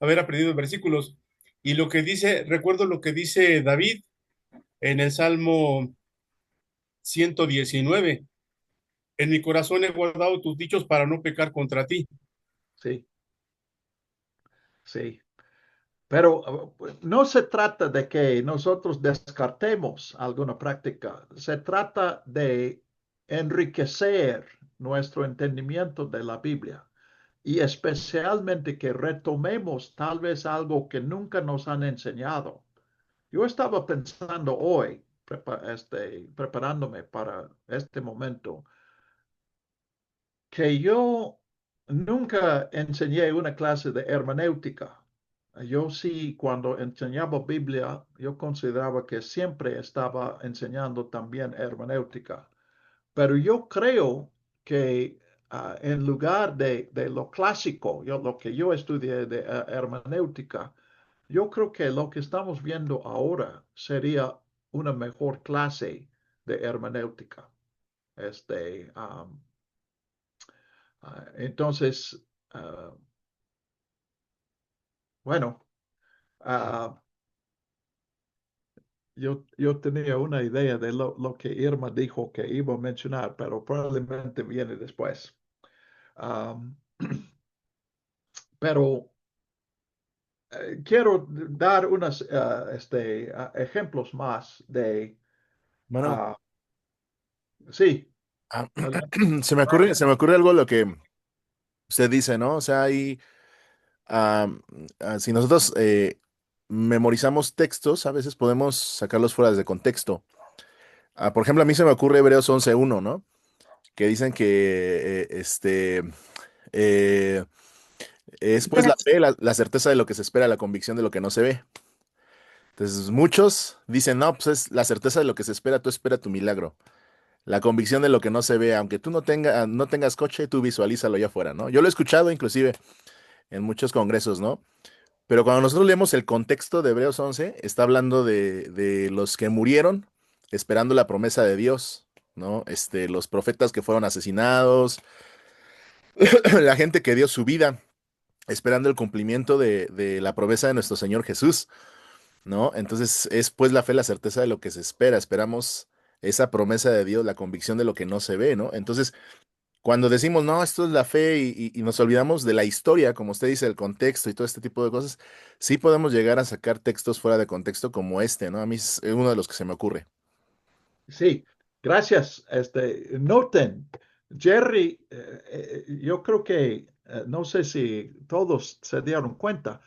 haber aprendido versículos. Y lo que dice, recuerdo lo que dice David en el Salmo 119: en mi corazón he guardado tus dichos para no pecar contra ti. sí, sí. Pero no se trata de que nosotros descartemos alguna práctica, se trata de enriquecer nuestro entendimiento de la Biblia y especialmente que retomemos tal vez algo que nunca nos han enseñado. Yo estaba pensando hoy, preparándome para este momento, que yo nunca enseñé una clase de hermenéutica. Yo sí, cuando enseñaba Biblia, yo consideraba que siempre estaba enseñando también hermenéutica. Pero yo creo que en lugar de lo clásico, lo que yo estudié de hermenéutica, yo creo que lo que estamos viendo ahora sería una mejor clase de hermenéutica. Este, um, entonces, bueno, ah, yo tenía una idea de lo que Irma dijo que iba a mencionar, pero probablemente viene después. Um, pero quiero dar unos ejemplos más de... Bueno, ah, sí, ah, adelante. se me ocurre algo lo que usted dice, ¿no? O sea, si nosotros memorizamos textos, a veces podemos sacarlos fuera de contexto. Por ejemplo, a mí se me ocurre Hebreos 11:1, ¿no? Que dicen que eh, es pues la fe, la certeza de lo que se espera, la convicción de lo que no se ve. Entonces, muchos dicen, no, pues es la certeza de lo que se espera, tú espera tu milagro. La convicción de lo que no se ve, aunque tú no tengas coche, tú visualízalo allá afuera, ¿no? Yo lo he escuchado inclusive en muchos congresos, ¿no? Pero cuando nosotros leemos el contexto de Hebreos 11, está hablando de los que murieron esperando la promesa de Dios, ¿no? Los profetas que fueron asesinados, la gente que dio su vida esperando el cumplimiento de la promesa de nuestro Señor Jesús, ¿no? Entonces es pues la fe, la certeza de lo que se espera, esperamos esa promesa de Dios, la convicción de lo que no se ve, ¿no? Entonces, cuando decimos, no, esto es la fe y nos olvidamos de la historia, como usted dice, el contexto y todo este tipo de cosas, sí podemos llegar a sacar textos fuera de contexto como este, ¿no? A mí es uno de los que se me ocurre. Sí, gracias. Noten, Jerry, yo creo que, no sé si todos se dieron cuenta,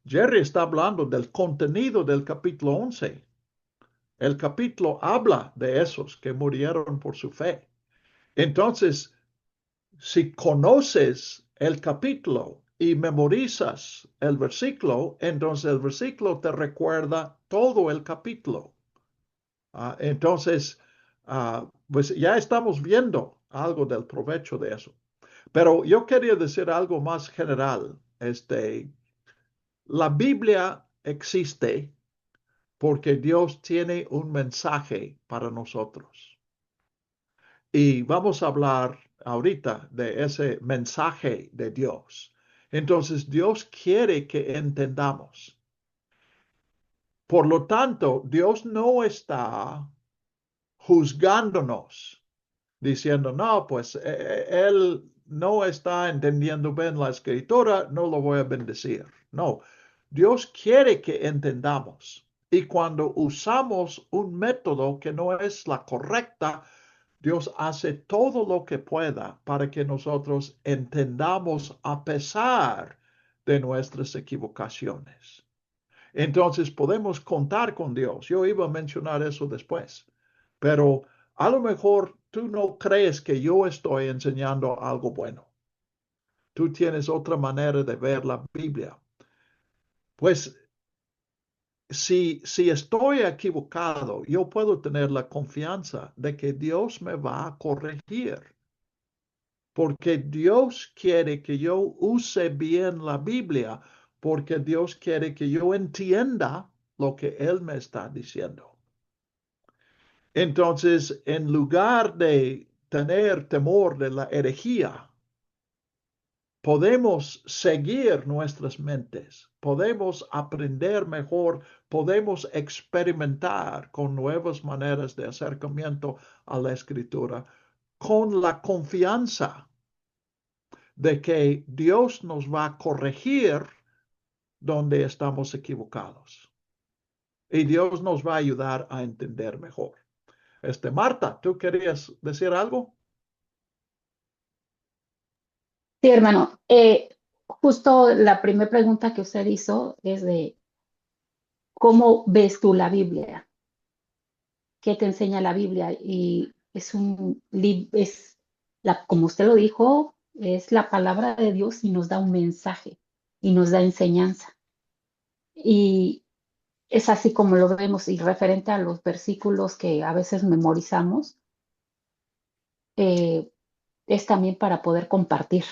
Jerry está hablando del contenido del capítulo 11. El capítulo habla de esos que murieron por su fe. Entonces, si conoces el capítulo y memorizas el versículo, entonces el versículo te recuerda todo el capítulo. Entonces, pues ya estamos viendo algo del provecho de eso. Pero yo quería decir algo más general. La Biblia existe porque Dios tiene un mensaje para nosotros. Y vamos a hablar ahorita de ese mensaje de Dios. Entonces, Dios quiere que entendamos. Por lo tanto, Dios no está juzgándonos diciendo, no, pues él no está entendiendo bien la escritura, no lo voy a bendecir. No, Dios quiere que entendamos. Y cuando usamos un método que no es la correcta, Dios hace todo lo que pueda para que nosotros entendamos a pesar de nuestras equivocaciones. Entonces podemos contar con Dios. Yo iba a mencionar eso después, pero a lo mejor tú no crees que yo estoy enseñando algo bueno. Tú tienes otra manera de ver la Biblia. Pues si estoy equivocado, yo puedo tener la confianza de que Dios me va a corregir, porque Dios quiere que yo use bien la Biblia, porque Dios quiere que yo entienda lo que Él me está diciendo. Entonces, en lugar de tener temor de la herejía, podemos seguir nuestras mentes, podemos aprender mejor, podemos experimentar con nuevas maneras de acercamiento a la escritura, con la confianza de que Dios nos va a corregir donde estamos equivocados. Y Dios nos va a ayudar a entender mejor. Marta, ¿tú querías decir algo? Sí, hermano. Justo la primera pregunta que usted hizo es de ¿cómo ves tú la Biblia? ¿Qué te enseña la Biblia? Y es como usted lo dijo, es la palabra de Dios y nos da un mensaje y nos da enseñanza. Y es así como lo vemos y referente a los versículos que a veces memorizamos, es también para poder compartir,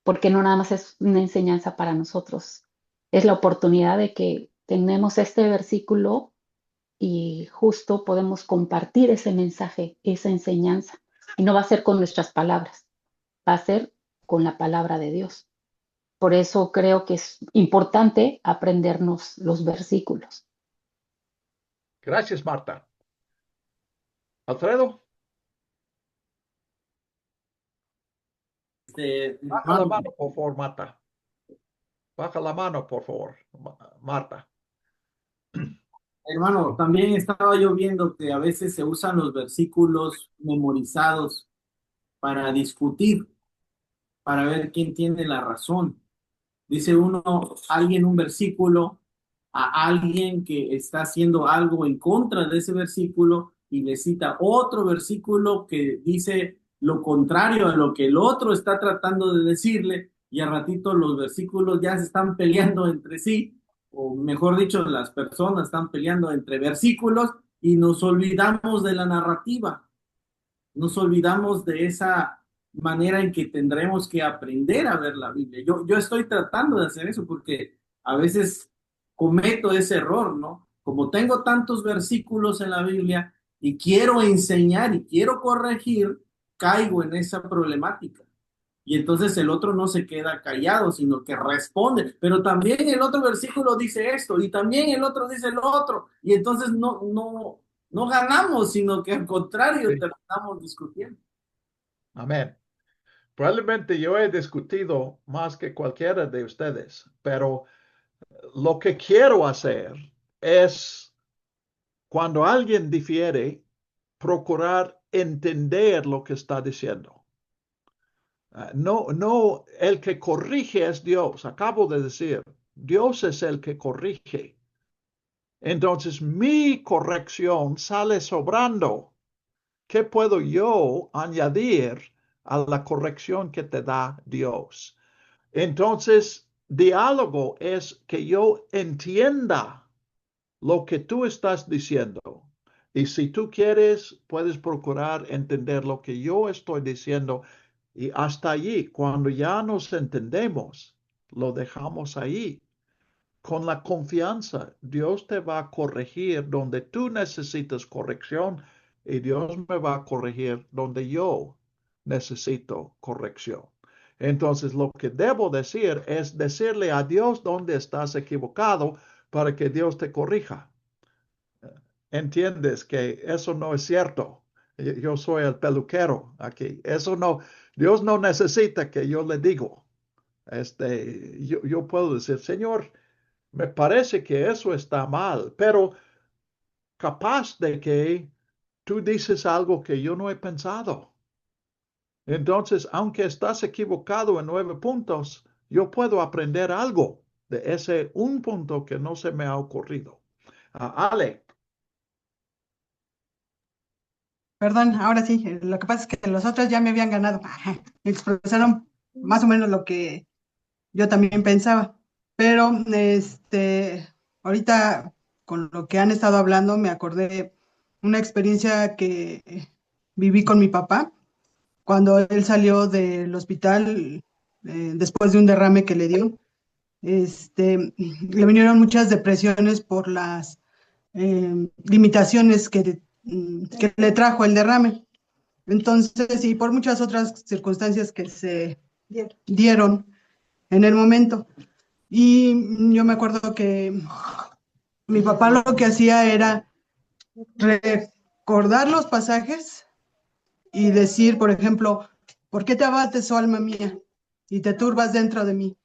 porque no nada más es una enseñanza para nosotros, es la oportunidad de que tenemos este versículo y justo podemos compartir ese mensaje, esa enseñanza, y no va a ser con nuestras palabras, va a ser con la palabra de Dios. Por eso creo que es importante aprendernos los versículos. Gracias, Marta. Alfredo, baja la mano, por favor, Marta. Baja la mano, por favor, Marta. Hermano, también estaba yo viendo que a veces se usan los versículos memorizados para discutir, para ver quién tiene la razón. Dice alguien un versículo a alguien que está haciendo algo en contra de ese versículo y le cita otro versículo que dice lo contrario a lo que el otro está tratando de decirle, y al ratito los versículos ya se están peleando entre sí, o mejor dicho, las personas están peleando entre versículos y nos olvidamos de la narrativa, nos olvidamos de esa manera en que tendremos que aprender a ver la Biblia. Yo estoy tratando de hacer eso porque a veces cometo ese error, ¿no? Como tengo tantos versículos en la Biblia y quiero enseñar y quiero corregir, caigo en esa problemática. Y entonces el otro no se queda callado, sino que responde. Pero también el otro versículo dice esto, y también el otro dice lo otro. Y entonces no ganamos, sino que al contrario, Sí. terminamos discutiendo. Amén. Probablemente yo he discutido más que cualquiera de ustedes, pero lo que quiero hacer es, cuando alguien difiere, procurar entender lo que está diciendo. No, el que corrige es Dios. Acabo de decir, Dios es el que corrige. Entonces mi corrección sale sobrando. ¿Qué puedo yo añadir a la corrección que te da Dios? Entonces, diálogo es que yo entienda lo que tú estás diciendo. Y si tú quieres, puedes procurar entender lo que yo estoy diciendo. Y hasta allí, cuando ya nos entendemos, lo dejamos ahí. Con la confianza, Dios te va a corregir donde tú necesitas corrección y Dios me va a corregir donde yo necesito corrección. Entonces, lo que debo decir es decirle a Dios dónde estás equivocado para que Dios te corrija. ¿Entiendes que eso no es cierto? Yo soy el peluquero aquí. Eso no, Dios no necesita que yo le digo. Yo puedo decir, Señor, me parece que eso está mal, pero capaz de que tú dices algo que yo no he pensado. Entonces, aunque estás equivocado en 9 puntos, yo puedo aprender algo de ese un punto que no se me ha ocurrido. Ale. Perdón, ahora sí, lo que pasa es que los otros ya me habían ganado. Expresaron más o menos lo que yo también pensaba. Pero ahorita con lo que han estado hablando, me acordé una experiencia que viví con mi papá cuando él salió del hospital después de un derrame que le dio. Le vinieron muchas depresiones por las limitaciones que le trajo el derrame. Entonces, y por muchas otras circunstancias que se dieron en el momento. Y yo me acuerdo que mi papá lo que hacía era recordar los pasajes y decir, por ejemplo, ¿Por qué te abates, oh alma mía, y te turbas dentro de mí?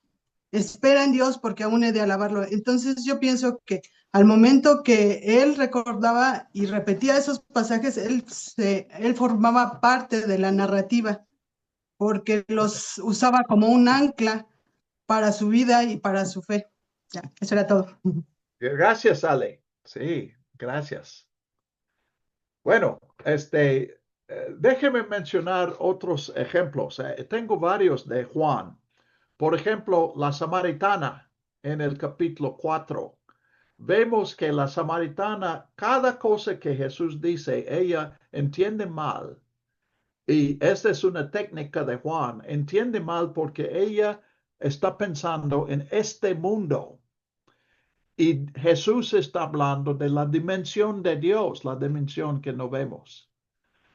Espera en Dios porque aún he de alabarlo. Entonces yo pienso que al momento que él recordaba y repetía esos pasajes, él formaba parte de la narrativa porque los usaba como un ancla para su vida y para su fe. Ya, eso era todo. Gracias, Ale. Sí, gracias. Bueno, déjeme mencionar otros ejemplos. Tengo varios de Juan. Por ejemplo, la samaritana en el capítulo 4. Vemos que la samaritana, cada cosa que Jesús dice, ella entiende mal. Y esta es una técnica de Juan. Entiende mal porque ella está pensando en este mundo. Y Jesús está hablando de la dimensión de Dios, la dimensión que no vemos.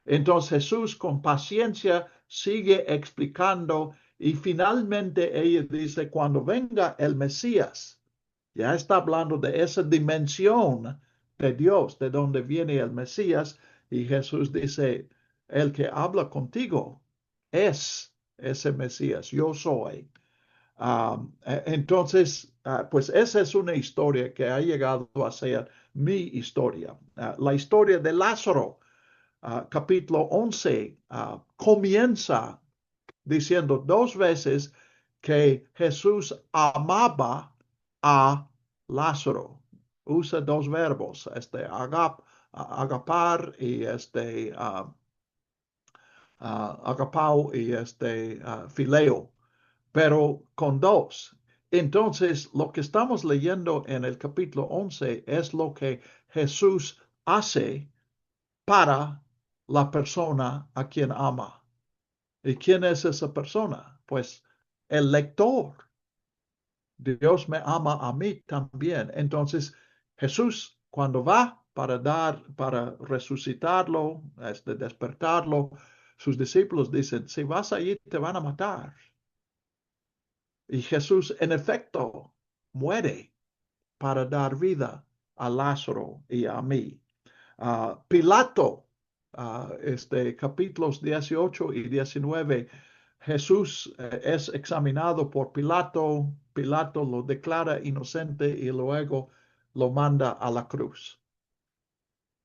Entonces Jesús con paciencia sigue explicando y finalmente ella dice, cuando venga el Mesías, ya está hablando de esa dimensión de Dios, de donde viene el Mesías, y Jesús dice, el que habla contigo es ese Mesías, yo soy. Entonces, pues esa es una historia que ha llegado a ser mi historia. La historia de Lázaro, capítulo 11, comienza diciendo dos veces que Jesús amaba a Lázaro. Usa dos verbos, agapar y agapao y fileo, pero con dos. Entonces, lo que estamos leyendo en el capítulo 11 es lo que Jesús hace para la persona a quien ama. ¿Y quién es esa persona? Pues el lector. Dios me ama a mí también. Entonces, Jesús, cuando va para resucitarlo, despertarlo, sus discípulos dicen, si vas allí te van a matar. Y Jesús, en efecto, muere para dar vida a Lázaro y a mí. Pilato, capítulos 18 y 19, Jesús es examinado por Pilato. Pilato lo declara inocente y luego lo manda a la cruz.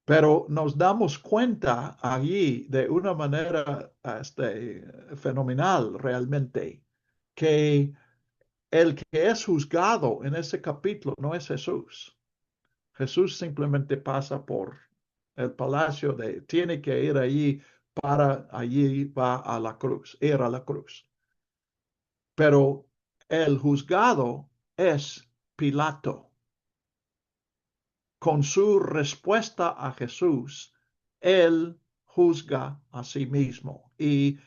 Pero nos damos cuenta allí de una manera fenomenal realmente que el que es juzgado en ese capítulo no es Jesús. Jesús simplemente pasa por el palacio tiene que ir allí allí va a la cruz, ir a la cruz. Pero el juzgado es Pilato. Con su respuesta a Jesús, él juzga a sí mismo. Y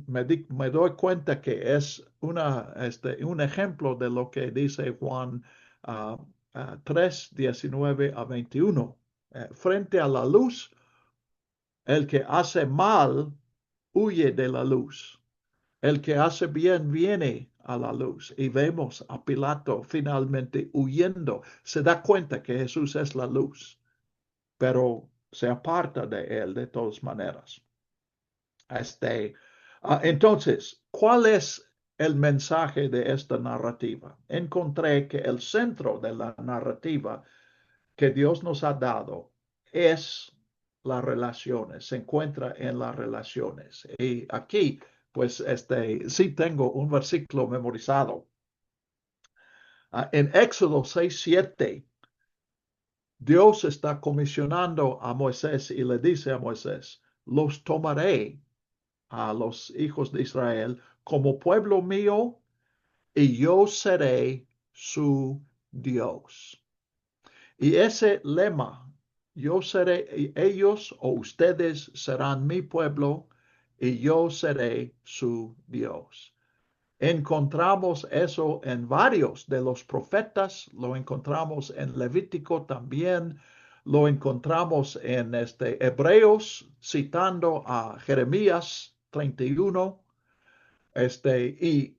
me doy cuenta que es un ejemplo de lo que dice Juan 3, 19 a 21. Frente a la luz, el que hace mal huye de la luz. El que hace bien viene a la luz. Y vemos a Pilato finalmente huyendo. Se da cuenta que Jesús es la luz, pero se aparta de él de todas maneras. Entonces, ¿cuál es el mensaje de esta narrativa? Encontré que el centro de la narrativa que Dios nos ha dado es las relaciones, se encuentra en las relaciones. Y aquí, pues, sí tengo un versículo memorizado. En Éxodo 6:7, Dios está comisionando a Moisés y le dice a Moisés, los tomaré a los hijos de Israel como pueblo mío y yo seré su Dios. Y ese lema, yo seré, ellos o ustedes serán mi pueblo y yo seré su Dios. Encontramos eso en varios de los profetas, lo encontramos en Levítico también, lo encontramos en Hebreos citando a Jeremías 31, y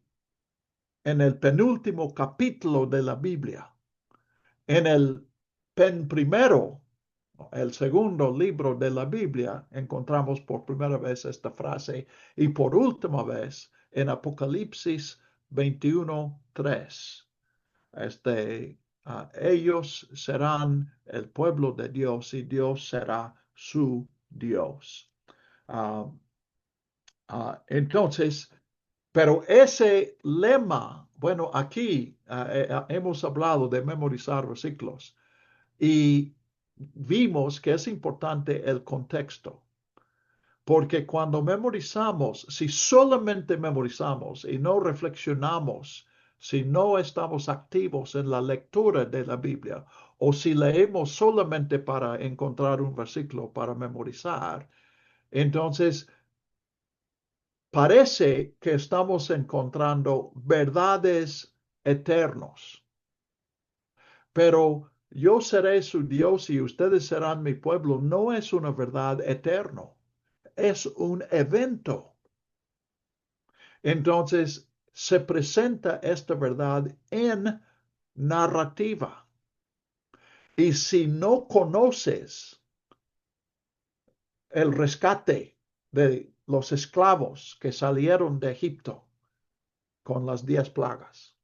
en el penúltimo capítulo de la Biblia, en el primero, el segundo libro de la Biblia, encontramos por primera vez esta frase y por última vez en Apocalipsis 21:3. Ellos serán el pueblo de Dios y Dios será su Dios. Entonces, pero ese lema, bueno, aquí hemos hablado de memorizar versículos y vimos que es importante el contexto, porque cuando memorizamos, si solamente memorizamos y no reflexionamos, si no estamos activos en la lectura de la Biblia, o si leemos solamente para encontrar un versículo para memorizar, entonces parece que estamos encontrando verdades eternos. Pero yo seré su Dios y ustedes serán mi pueblo. No es una verdad eterna, es un evento. Entonces se presenta esta verdad en narrativa. Y si no conoces el rescate de los esclavos que salieron de Egipto con las 10 plagas,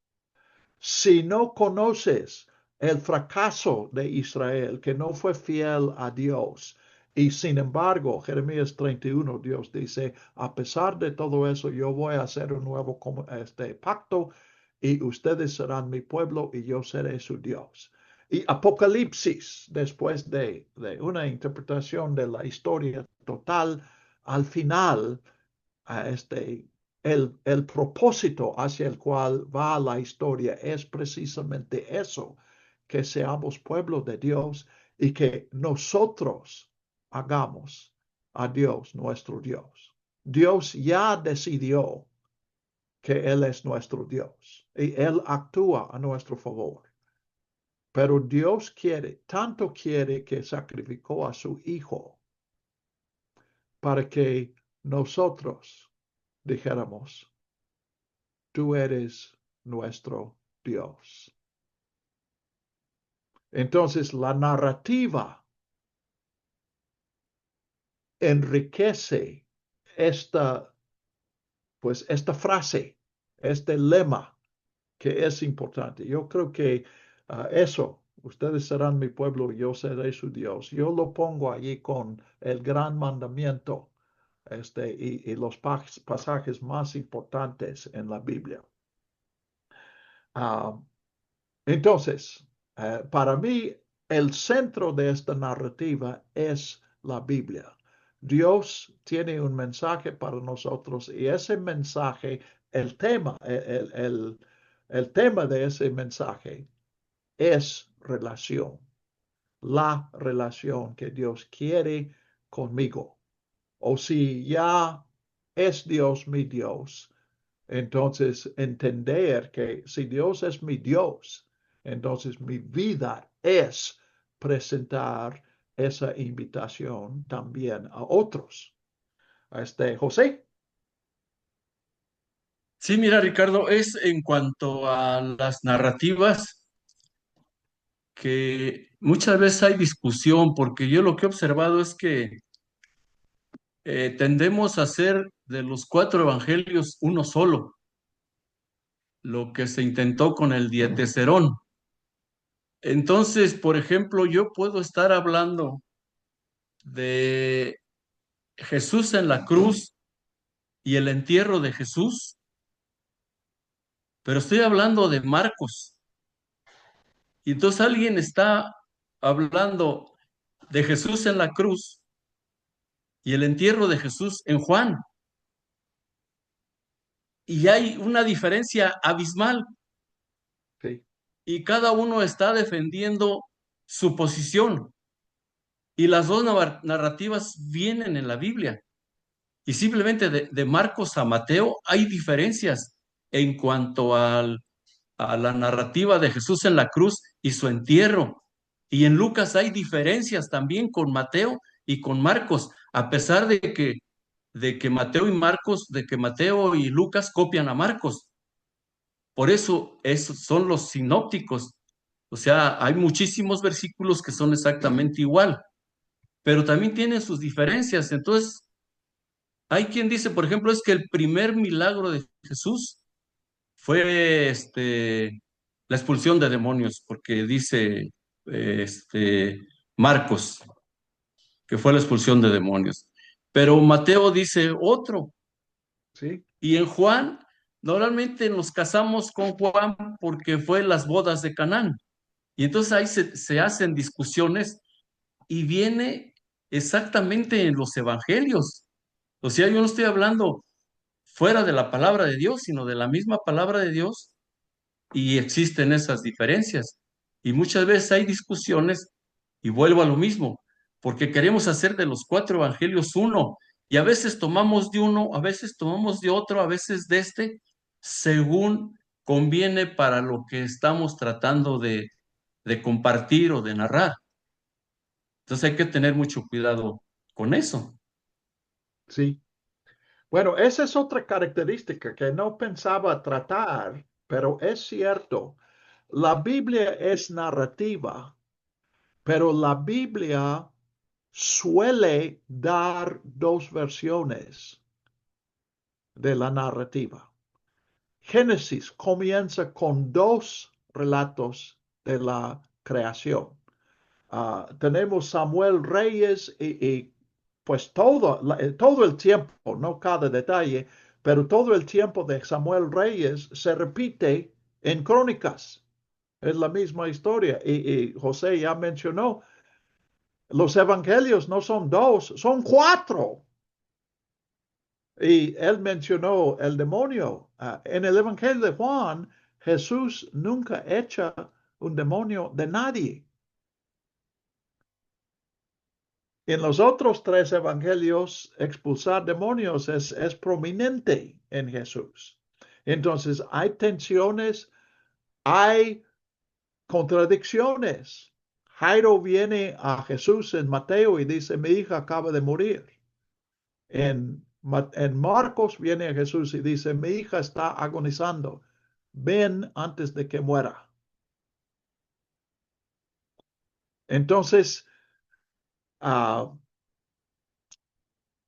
si no conoces el fracaso de Israel, que no fue fiel a Dios, y sin embargo, Jeremías 31, Dios dice, a pesar de todo eso, yo voy a hacer un nuevo pacto y ustedes serán mi pueblo y yo seré su Dios. Y Apocalipsis, después de una interpretación de la historia total, al final, el propósito hacia el cual va la historia es precisamente eso, que seamos pueblo de Dios y que nosotros hagamos a Dios nuestro Dios. Dios ya decidió que Él es nuestro Dios y Él actúa a nuestro favor. Pero Dios tanto quiere que sacrificó a su Hijo para que nosotros dijéramos, tú eres nuestro Dios. Entonces la narrativa enriquece esta frase, este lema que es importante. Yo creo que eso, ustedes serán mi pueblo, yo seré su Dios. Yo lo pongo allí con el gran mandamiento y los pasajes más importantes en la Biblia. Entonces, para mí, el centro de esta narrativa es la Biblia. Dios tiene un mensaje para nosotros y ese mensaje, el tema de ese mensaje es relación, la relación que Dios quiere conmigo. O si ya es Dios mi Dios, entonces entender que si Dios es mi Dios, entonces mi vida es presentar esa invitación también a otros. José. Sí, mira, Ricardo, es en cuanto a las narrativas que muchas veces hay discusión, porque yo lo que he observado es que tendemos a hacer de los 4 evangelios uno solo, lo que se intentó con el Dietecerón. Entonces, por ejemplo, yo puedo estar hablando de Jesús en la cruz y el entierro de Jesús, pero estoy hablando de Marcos. Y entonces alguien está hablando de Jesús en la cruz y el entierro de Jesús en Juan. Y hay una diferencia abismal. Sí. Y cada uno está defendiendo su posición. Y las dos narrativas vienen en la Biblia. Y simplemente de Marcos a Mateo hay diferencias en cuanto a la narrativa de Jesús en la cruz y su entierro. Y en Lucas hay diferencias también con Mateo y con Marcos, a pesar de que Mateo y Lucas copian a Marcos. Por eso son los sinópticos. O sea, hay muchísimos versículos que son exactamente igual. pero también tienen sus diferencias. Entonces, hay quien dice, por ejemplo, es que el primer milagro de Jesús fue la expulsión de demonios, porque dice Marcos que fue la expulsión de demonios. Pero Mateo dice otro. Sí, Y en Juan, normalmente nos casamos con Juan porque fue las bodas de Canaán. Y entonces ahí se hacen discusiones y viene exactamente en los evangelios. O sea, yo no estoy hablando fuera de la palabra de Dios, sino de la misma palabra de Dios y existen esas diferencias. Y muchas veces hay discusiones y vuelvo a lo mismo, porque queremos hacer de los cuatro evangelios uno y a veces tomamos de uno, a veces tomamos de otro, a veces de según conviene para lo que estamos tratando de compartir o de narrar. Entonces hay que tener mucho cuidado con eso. sí. Bueno, esa es otra característica que no pensaba tratar, pero es cierto. La Biblia es narrativa, pero la Biblia suele dar dos versiones de la narrativa. Génesis comienza con dos relatos de la creación. Tenemos Samuel Reyes y pues todo el tiempo, no cada detalle, pero todo el tiempo de Samuel Reyes se repite en Crónicas. Es la misma historia. Y José ya mencionó, los evangelios no son dos, son cuatro. Y él mencionó el demonio. En el evangelio de Juan, Jesús nunca echa un demonio de nadie. En los otros tres evangelios, expulsar demonios es prominente en Jesús. Entonces, hay tensiones, hay contradicciones. Jairo viene a Jesús en Mateo y dice, mi hija acaba de morir. En Marcos viene a Jesús y dice, mi hija está agonizando. Ven antes de que muera. Entonces,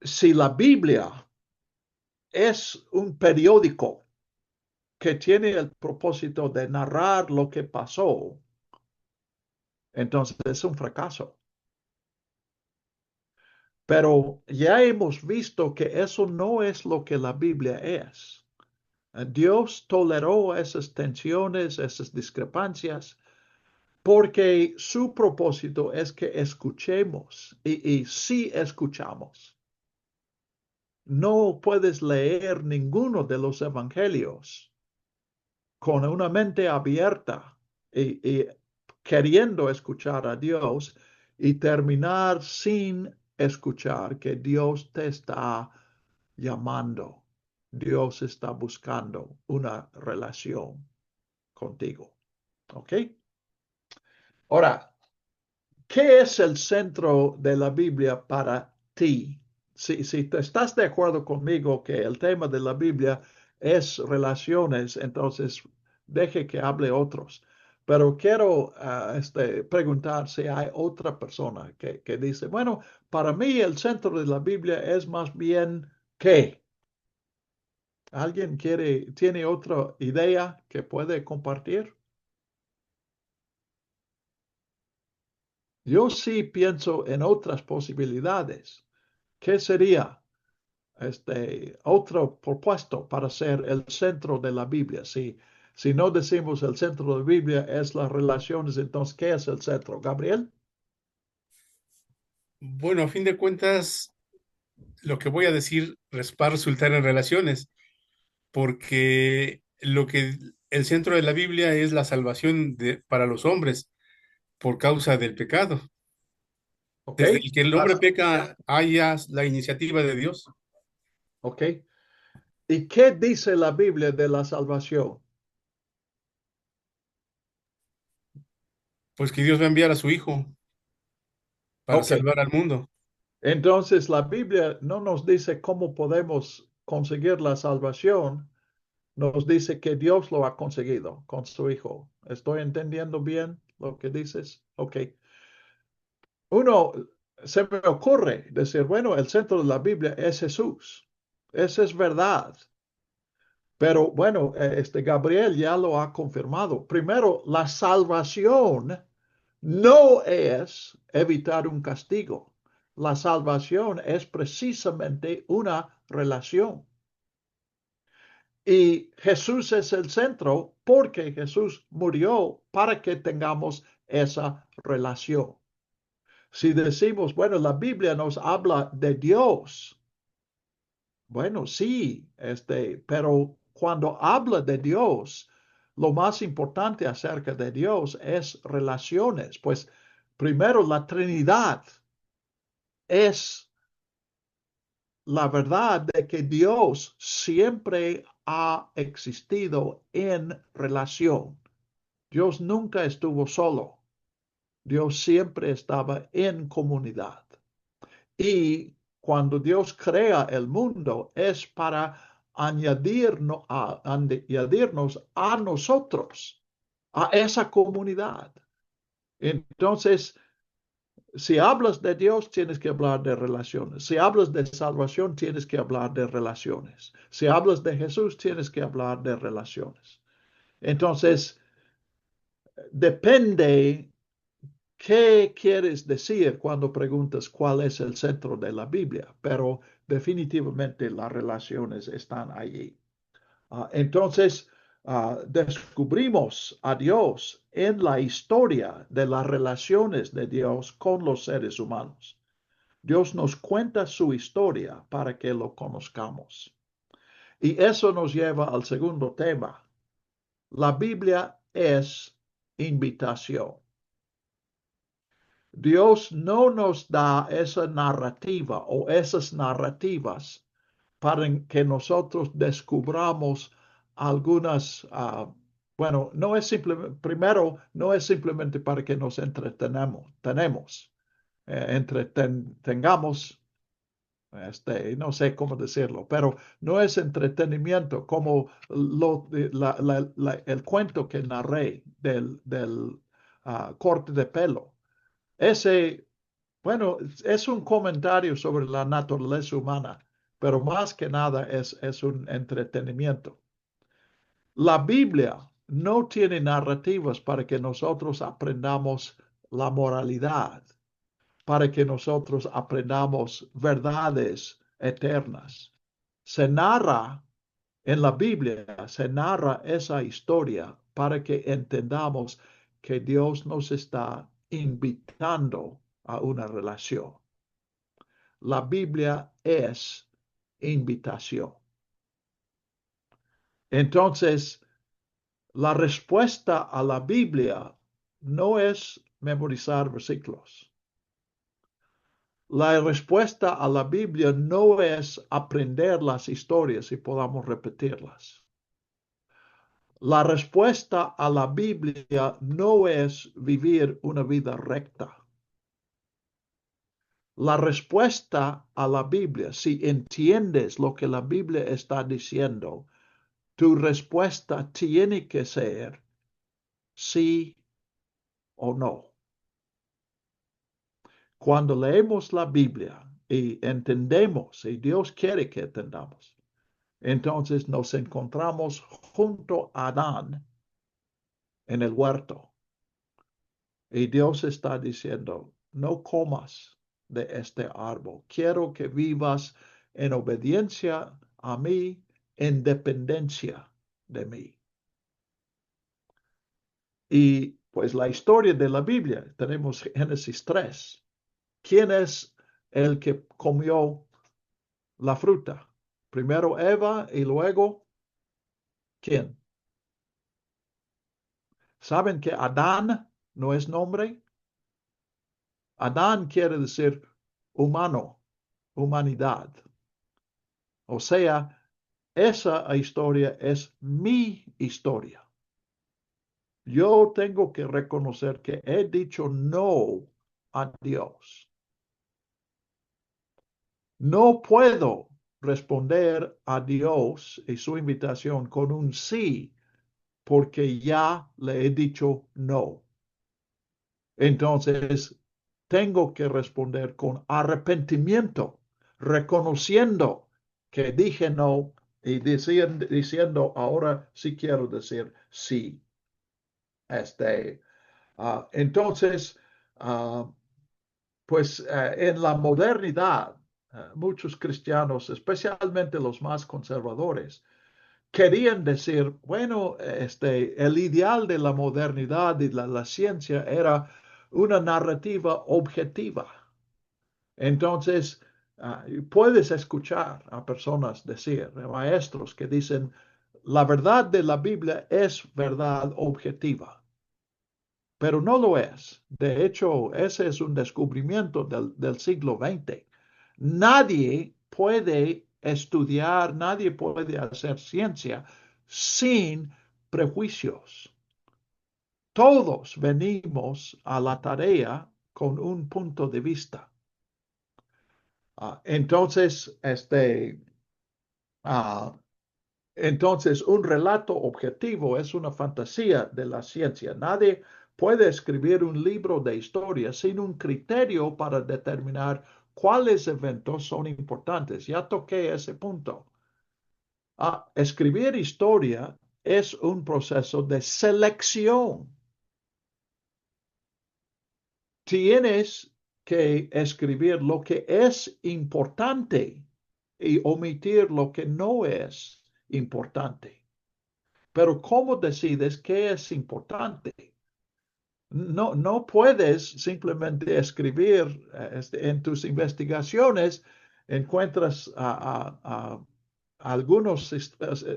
si la Biblia es un periódico que tiene el propósito de narrar lo que pasó, entonces es un fracaso. Pero ya hemos visto que eso no es lo que la Biblia es. Dios toleró esas tensiones, esas discrepancias, porque su propósito es que escuchemos y si escuchamos. No puedes leer ninguno de los evangelios con una mente abierta y queriendo escuchar a Dios y terminar sin escuchar que Dios te está llamando. Dios está buscando una relación contigo. ¿Ok? Ahora, ¿qué es el centro de la Biblia para ti? Si te estás de acuerdo conmigo que el tema de la Biblia es relaciones, entonces deje que hable otros. Pero quiero preguntar si hay otra persona que dice, bueno, para mí el centro de la Biblia es más bien ¿qué? ¿Alguien tiene otra idea que puede compartir? Yo sí pienso en otras posibilidades. ¿Qué sería otro propuesto para ser el centro de la Biblia? Si no decimos el centro de la Biblia es las relaciones, entonces, ¿qué es el centro? Gabriel. Bueno, a fin de cuentas, lo que voy a decir va a resultar en relaciones, porque el centro de la Biblia es la salvación para los hombres por causa del pecado. Ok. Desde el que el hombre peca, hay la iniciativa de Dios. Ok. ¿Y qué dice la Biblia de la salvación? Pues que Dios va a enviar a su Hijo para Ok. salvar al mundo. Entonces la Biblia no nos dice cómo podemos conseguir la salvación, nos dice que Dios lo ha conseguido con su Hijo. ¿Estoy entendiendo bien lo que dices? Ok. Uno, se me ocurre decir, bueno, el centro de la Biblia es Jesús. Esa es verdad. Pero bueno, Gabriel ya lo ha confirmado. Primero, la salvación no es evitar un castigo. La salvación es precisamente una relación. Y Jesús es el centro porque Jesús murió para que tengamos esa relación. Si decimos, bueno, la Biblia nos habla de Dios. Bueno, sí, pero cuando habla de Dios, lo más importante acerca de Dios es relaciones. Pues primero, la Trinidad es la verdad de que Dios siempre ha existido en relación. Dios nunca estuvo solo. Dios siempre estaba en comunidad. Y cuando Dios crea el mundo es para añadirnos a nosotros, a esa comunidad. Entonces, si hablas de Dios, tienes que hablar de relaciones. Si hablas de salvación, tienes que hablar de relaciones. Si hablas de Jesús, tienes que hablar de relaciones. Entonces, depende qué quieres decir cuando preguntas cuál es el centro de la Biblia, pero definitivamente las relaciones están allí. Entonces, descubrimos a Dios en la historia de las relaciones de Dios con los seres humanos. Dios nos cuenta su historia para que lo conozcamos. Y eso nos lleva al segundo tema. La Biblia es invitación. Dios no nos da esa narrativa o esas narrativas para que nosotros descubramos algunas, bueno, no es simplemente, primero, no es simplemente para que nos entretengamos, no sé cómo decirlo, pero no es entretenimiento como el cuento que narré del corte de pelo. Ese, bueno, es un comentario sobre la naturaleza humana, pero más que nada es un entretenimiento. La Biblia no tiene narrativas para que nosotros aprendamos la moralidad, para que nosotros aprendamos verdades eternas. Se narra en la Biblia, se narra esa historia para que entendamos que Dios nos está invitando a una relación. La Biblia es invitación. Entonces, la respuesta a la Biblia no es memorizar versículos. La respuesta a la Biblia no es aprender las historias y podamos repetirlas. La respuesta a la Biblia no es vivir una vida recta. La respuesta a la Biblia, si entiendes lo que la Biblia está diciendo, tu respuesta tiene que ser sí o no. Cuando leemos la Biblia y entendemos, y Dios quiere que entendamos, entonces nos encontramos junto a Adán en el huerto. Y Dios está diciendo, no comas de este árbol. Quiero que vivas en obediencia a mí, en dependencia de mí. Y pues la historia de la Biblia, tenemos Génesis 3. ¿Quién es el que comió la fruta? Primero Eva y luego, ¿quién? ¿Saben que Adán no es nombre? Adán quiere decir humano, humanidad. O sea, esa historia es mi historia. Yo tengo que reconocer que he dicho no a Dios. No puedo responder a Dios y su invitación con un sí, porque ya le he dicho no. Entonces, tengo que responder con arrepentimiento, reconociendo que dije no y diciendo ahora sí quiero decir sí. Entonces, pues en la modernidad, muchos cristianos, especialmente los más conservadores, querían decir, bueno, el ideal de la modernidad y la ciencia era una narrativa objetiva. Entonces, puedes escuchar a personas decir, maestros que dicen, la verdad de la Biblia es verdad objetiva, pero no lo es. De hecho, ese es un descubrimiento del siglo XX. Nadie puede estudiar, nadie puede hacer ciencia sin prejuicios. Todos venimos a la tarea con un punto de vista. Entonces, entonces, un relato objetivo es una fantasía de la ciencia. Nadie puede escribir un libro de historia sin un criterio para determinar cuáles eventos son importantes. Ya toqué ese punto. Escribir historia es un proceso de selección. Tienes que escribir lo que es importante y omitir lo que no es importante. Pero ¿cómo decides qué es importante? No puedes simplemente escribir en tus investigaciones, encuentras algunas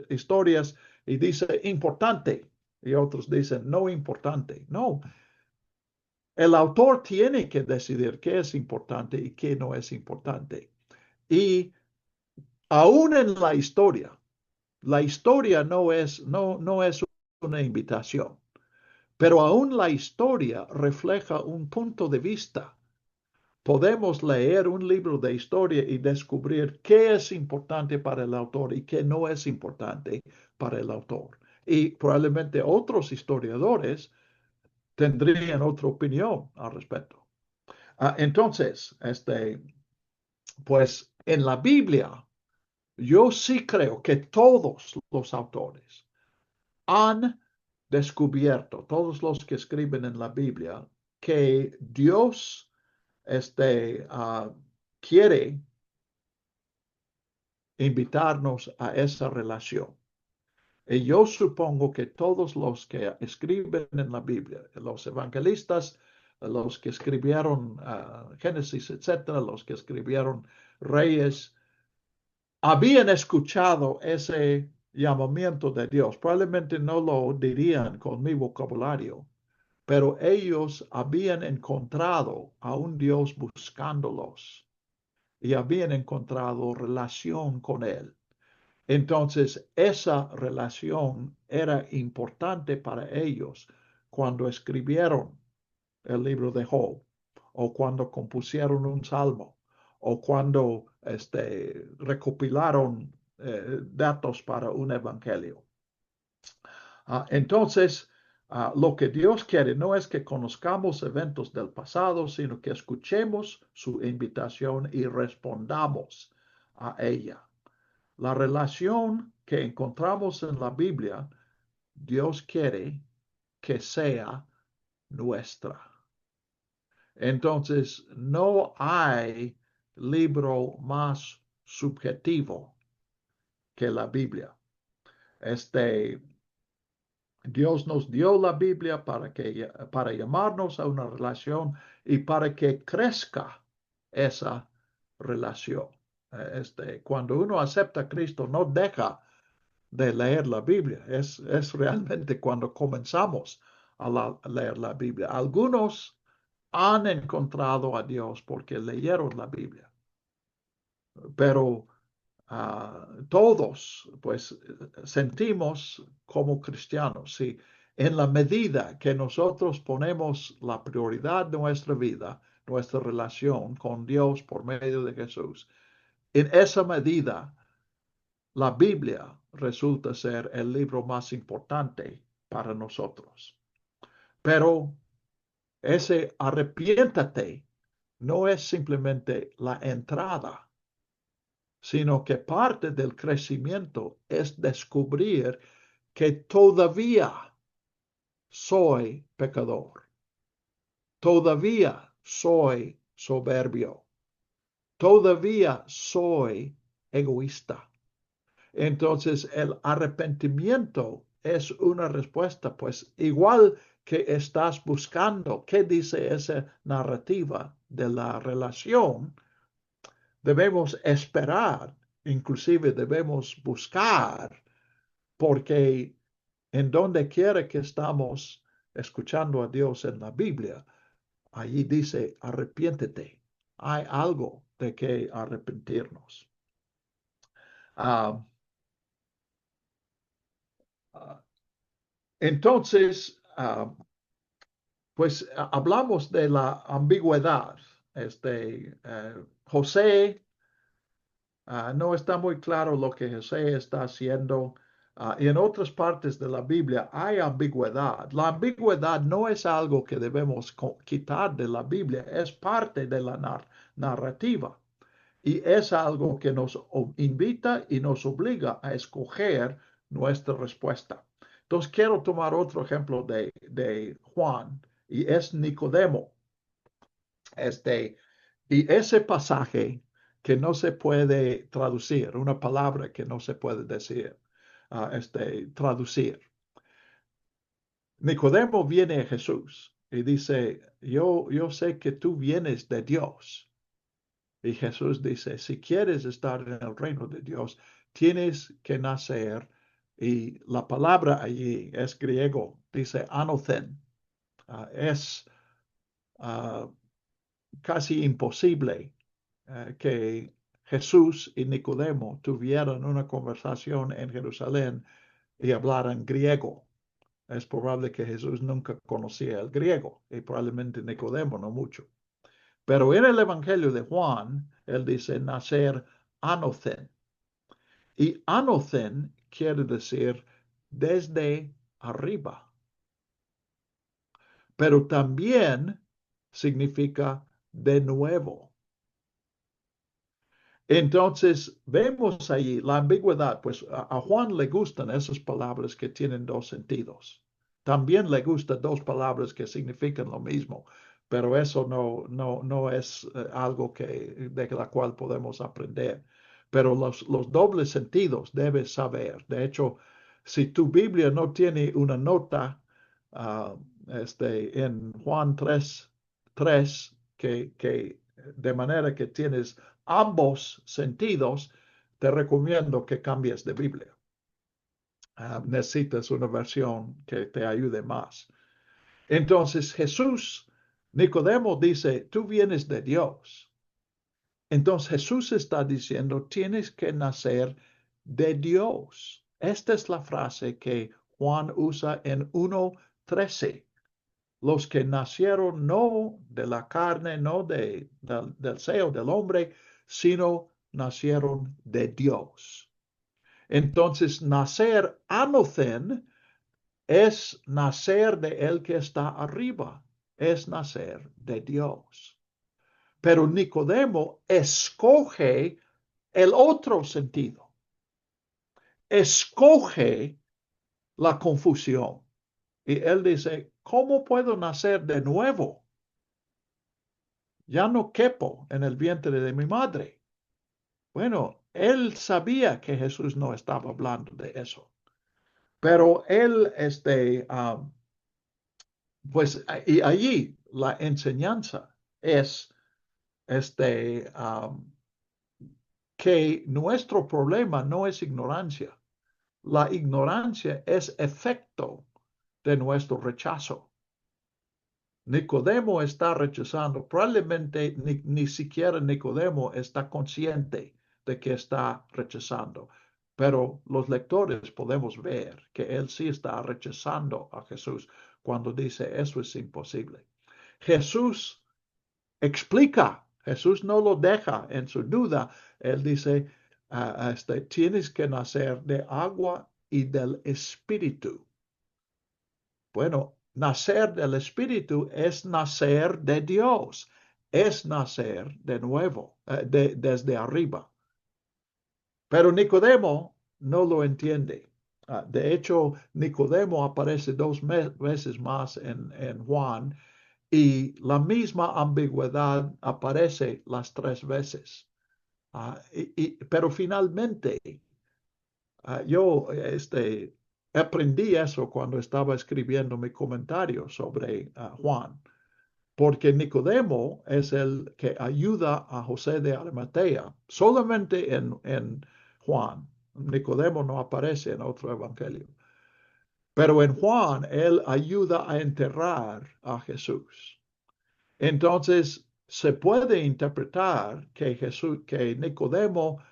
historias y dice importante y otros dicen no importante. No, el autor tiene que decidir qué es importante y qué no es importante. Y aún en la historia no es una invitación, pero aún la historia refleja un punto de vista. Podemos leer un libro de historia y descubrir qué es importante para el autor y qué no es importante para el autor. Y probablemente otros historiadores tendrían otra opinión al respecto. Entonces, pues en la Biblia, yo sí creo que todos los autores han descubierto, todos los que escriben en la Biblia, que Dios quiere invitarnos a esa relación. Y yo supongo que todos los que escriben en la Biblia, los evangelistas, los que escribieron Génesis, etcétera, los que escribieron Reyes, habían escuchado ese llamamiento de Dios. Probablemente no lo dirían con mi vocabulario, pero ellos habían encontrado a un Dios buscándolos y habían encontrado relación con Él. Entonces, esa relación era importante para ellos cuando escribieron el libro de Job, o cuando compusieron un salmo, o cuando recopilaron datos para un evangelio. Entonces, lo que Dios quiere no es que conozcamos eventos del pasado, sino que escuchemos su invitación y respondamos a ella. La relación que encontramos en la Biblia, Dios quiere que sea nuestra. Entonces, no hay libro más subjetivo que la Biblia. Dios nos dio la Biblia para llamarnos a una relación y para que crezca esa relación. Cuando uno acepta a Cristo, no deja de leer la Biblia. Es realmente cuando comenzamos a leer la Biblia. Algunos han encontrado a Dios porque leyeron la Biblia, pero todos pues sentimos como cristianos, si en la medida que nosotros ponemos la prioridad de nuestra vida, nuestra relación con Dios por medio de Jesús, en esa medida la Biblia resulta ser el libro más importante para nosotros. Pero ese arrepiéntate no es simplemente la entrada, sino que parte del crecimiento es descubrir que todavía soy pecador, todavía soy soberbio, todavía soy egoísta. Entonces el arrepentimiento es una respuesta, pues igual que estás buscando, ¿qué dice esa narrativa de la relación? Debemos esperar, inclusive debemos buscar, porque en donde quiera que estamos escuchando a Dios en la Biblia, allí dice, arrepiéntete. Hay algo de que arrepentirnos. Entonces, pues hablamos de la ambigüedad. José, no está muy claro lo que José está haciendo. Y en otras partes de la Biblia hay ambigüedad. La ambigüedad no es algo que debemos quitar de la Biblia, es parte de la narrativa. Y es algo que nos invita y nos obliga a escoger nuestra respuesta. Entonces, quiero tomar otro ejemplo de Juan, y es Nicodemo. Y ese pasaje que no se puede traducir, una palabra que no se puede decir, traducir. Nicodemo viene a Jesús y dice, yo sé que tú vienes de Dios. Y Jesús dice, si quieres estar en el reino de Dios, tienes que nacer. Y la palabra allí es griego, dice anothen. Es casi imposible que Jesús y Nicodemo tuvieran una conversación en Jerusalén y hablaran griego. Es probable que Jesús nunca conocía el griego y probablemente Nicodemo no mucho. Pero en el Evangelio de Juan, él dice nacer anothen. Y anothen quiere decir desde arriba. Pero también significa de nuevo. Entonces, vemos ahí la ambigüedad, pues a Juan le gustan esas palabras que tienen dos sentidos. También le gustan dos palabras que significan lo mismo, pero eso no es algo de la cual podemos aprender. Pero los dobles sentidos debes saber. De hecho, si tu Biblia no tiene una nota en Juan 3, que de manera que tienes ambos sentidos, te recomiendo que cambies de Biblia. Necesitas una versión que te ayude más. Entonces Nicodemo dice, tú vienes de Dios. Entonces Jesús está diciendo, tienes que nacer de Dios. Esta es la frase que Juan usa en 1:13. Los que nacieron no de la carne, no del deseo del hombre, sino nacieron de Dios. Entonces, nacer anothen es nacer de el que está arriba, es nacer de Dios. Pero Nicodemo escoge el otro sentido, escoge la confusión. Y él dice, ¿cómo puedo nacer de nuevo? Ya no quepo en el vientre de mi madre. Bueno, él sabía que Jesús no estaba hablando de eso. Pero él, pues, y allí la enseñanza es, que nuestro problema no es ignorancia. La ignorancia es efecto de nuestro rechazo. Nicodemo está rechazando, probablemente ni siquiera Nicodemo está consciente de que está rechazando, pero los lectores podemos ver que él sí está rechazando a Jesús cuando dice eso es imposible. Jesús explica, Jesús no lo deja en su duda, él dice, tienes que nacer de agua y del Espíritu. Bueno, nacer del Espíritu es nacer de Dios. es nacer de nuevo, desde arriba. Pero Nicodemo no lo entiende. De hecho, Nicodemo aparece dos veces más en Juan y la misma ambigüedad aparece las tres veces. Pero finalmente, yo aprendí eso cuando estaba escribiendo mi comentario sobre Juan, porque Nicodemo es el que ayuda a José de Arimatea, solamente en Juan. Nicodemo no aparece en otro evangelio. Pero en Juan, él ayuda a enterrar a Jesús. Entonces, se puede interpretar que Nicodemo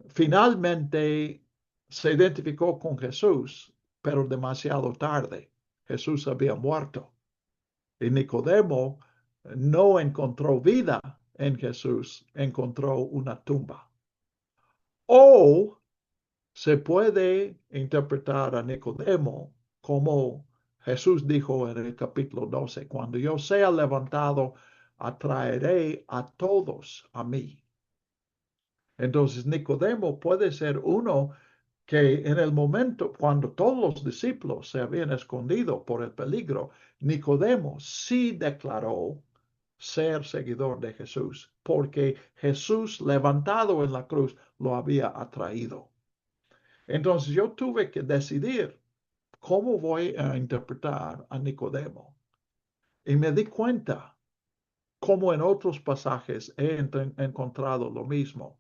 finalmente se identificó con Jesús, pero demasiado tarde. Jesús había muerto. Y Nicodemo no encontró vida en Jesús, encontró una tumba. O se puede interpretar a Nicodemo como Jesús dijo en el capítulo 12, cuando yo sea levantado, atraeré a todos a mí. Entonces Nicodemo puede ser uno que en el momento cuando todos los discípulos se habían escondido por el peligro, Nicodemo sí declaró ser seguidor de Jesús, porque Jesús levantado en la cruz lo había atraído. Entonces yo tuve que decidir cómo voy a interpretar a Nicodemo. Y me di cuenta, como en otros pasajes he encontrado lo mismo.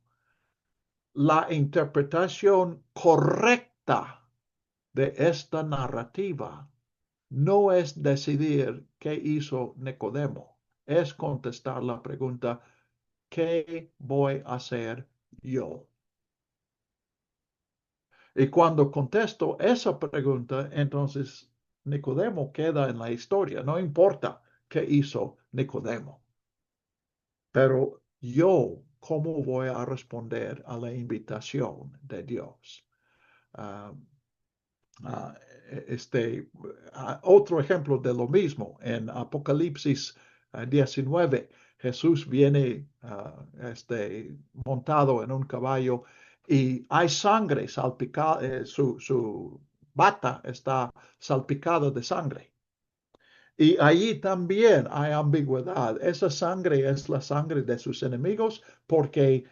La interpretación correcta de esta narrativa no es decidir qué hizo Nicodemo, es contestar la pregunta, ¿qué voy a hacer yo? Y cuando contesto esa pregunta, entonces Nicodemo queda en la historia. No importa qué hizo Nicodemo. Pero yo, ¿cómo voy a responder a la invitación de Dios? Otro ejemplo de lo mismo, en Apocalipsis 19, Jesús viene montado en un caballo y hay sangre salpicada, su bata está salpicada de sangre. Y allí también hay ambigüedad. Esa sangre es la sangre de sus enemigos porque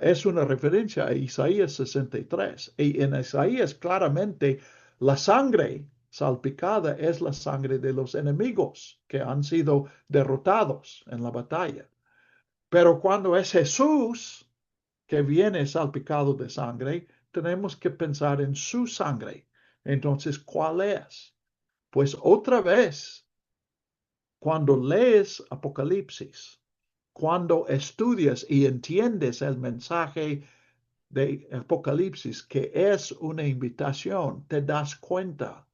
es una referencia a Isaías 63. Y en Isaías claramente la sangre salpicada es la sangre de los enemigos que han sido derrotados en la batalla. Pero cuando es Jesús que viene salpicado de sangre, tenemos que pensar en su sangre. Entonces, ¿cuál es? Pues otra vez, cuando lees Apocalipsis, cuando estudias y entiendes el mensaje de Apocalipsis, que es una invitación, te das cuenta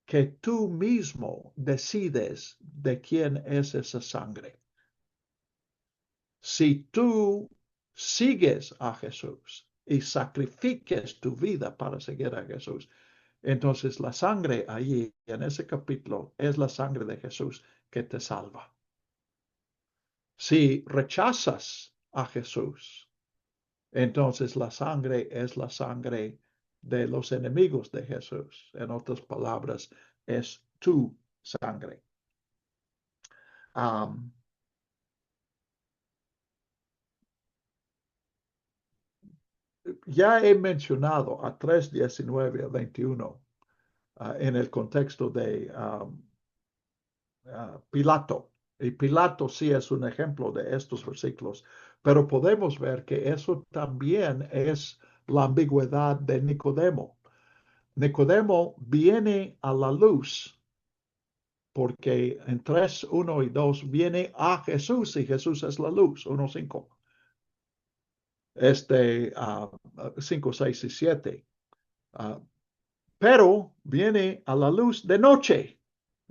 que tú mismo decides de quién es esa sangre. Si tú sigues a Jesús y sacrifiques tu vida para seguir a Jesús, entonces la sangre allí en ese capítulo es la sangre de Jesús que te salva. Si rechazas a Jesús, entonces la sangre es la sangre de los enemigos de Jesús. En otras palabras, es tu sangre. Ya he mencionado a 3:19 a 21 en el contexto de Pilato. Y Pilato sí es un ejemplo de estos versículos, pero podemos ver que eso también es la ambigüedad de Nicodemo. Nicodemo viene a la luz porque en 3, 1 y 2 viene a Jesús y Jesús es la luz, 1, 5. 5, 6 y 7. Pero viene a la luz de noche.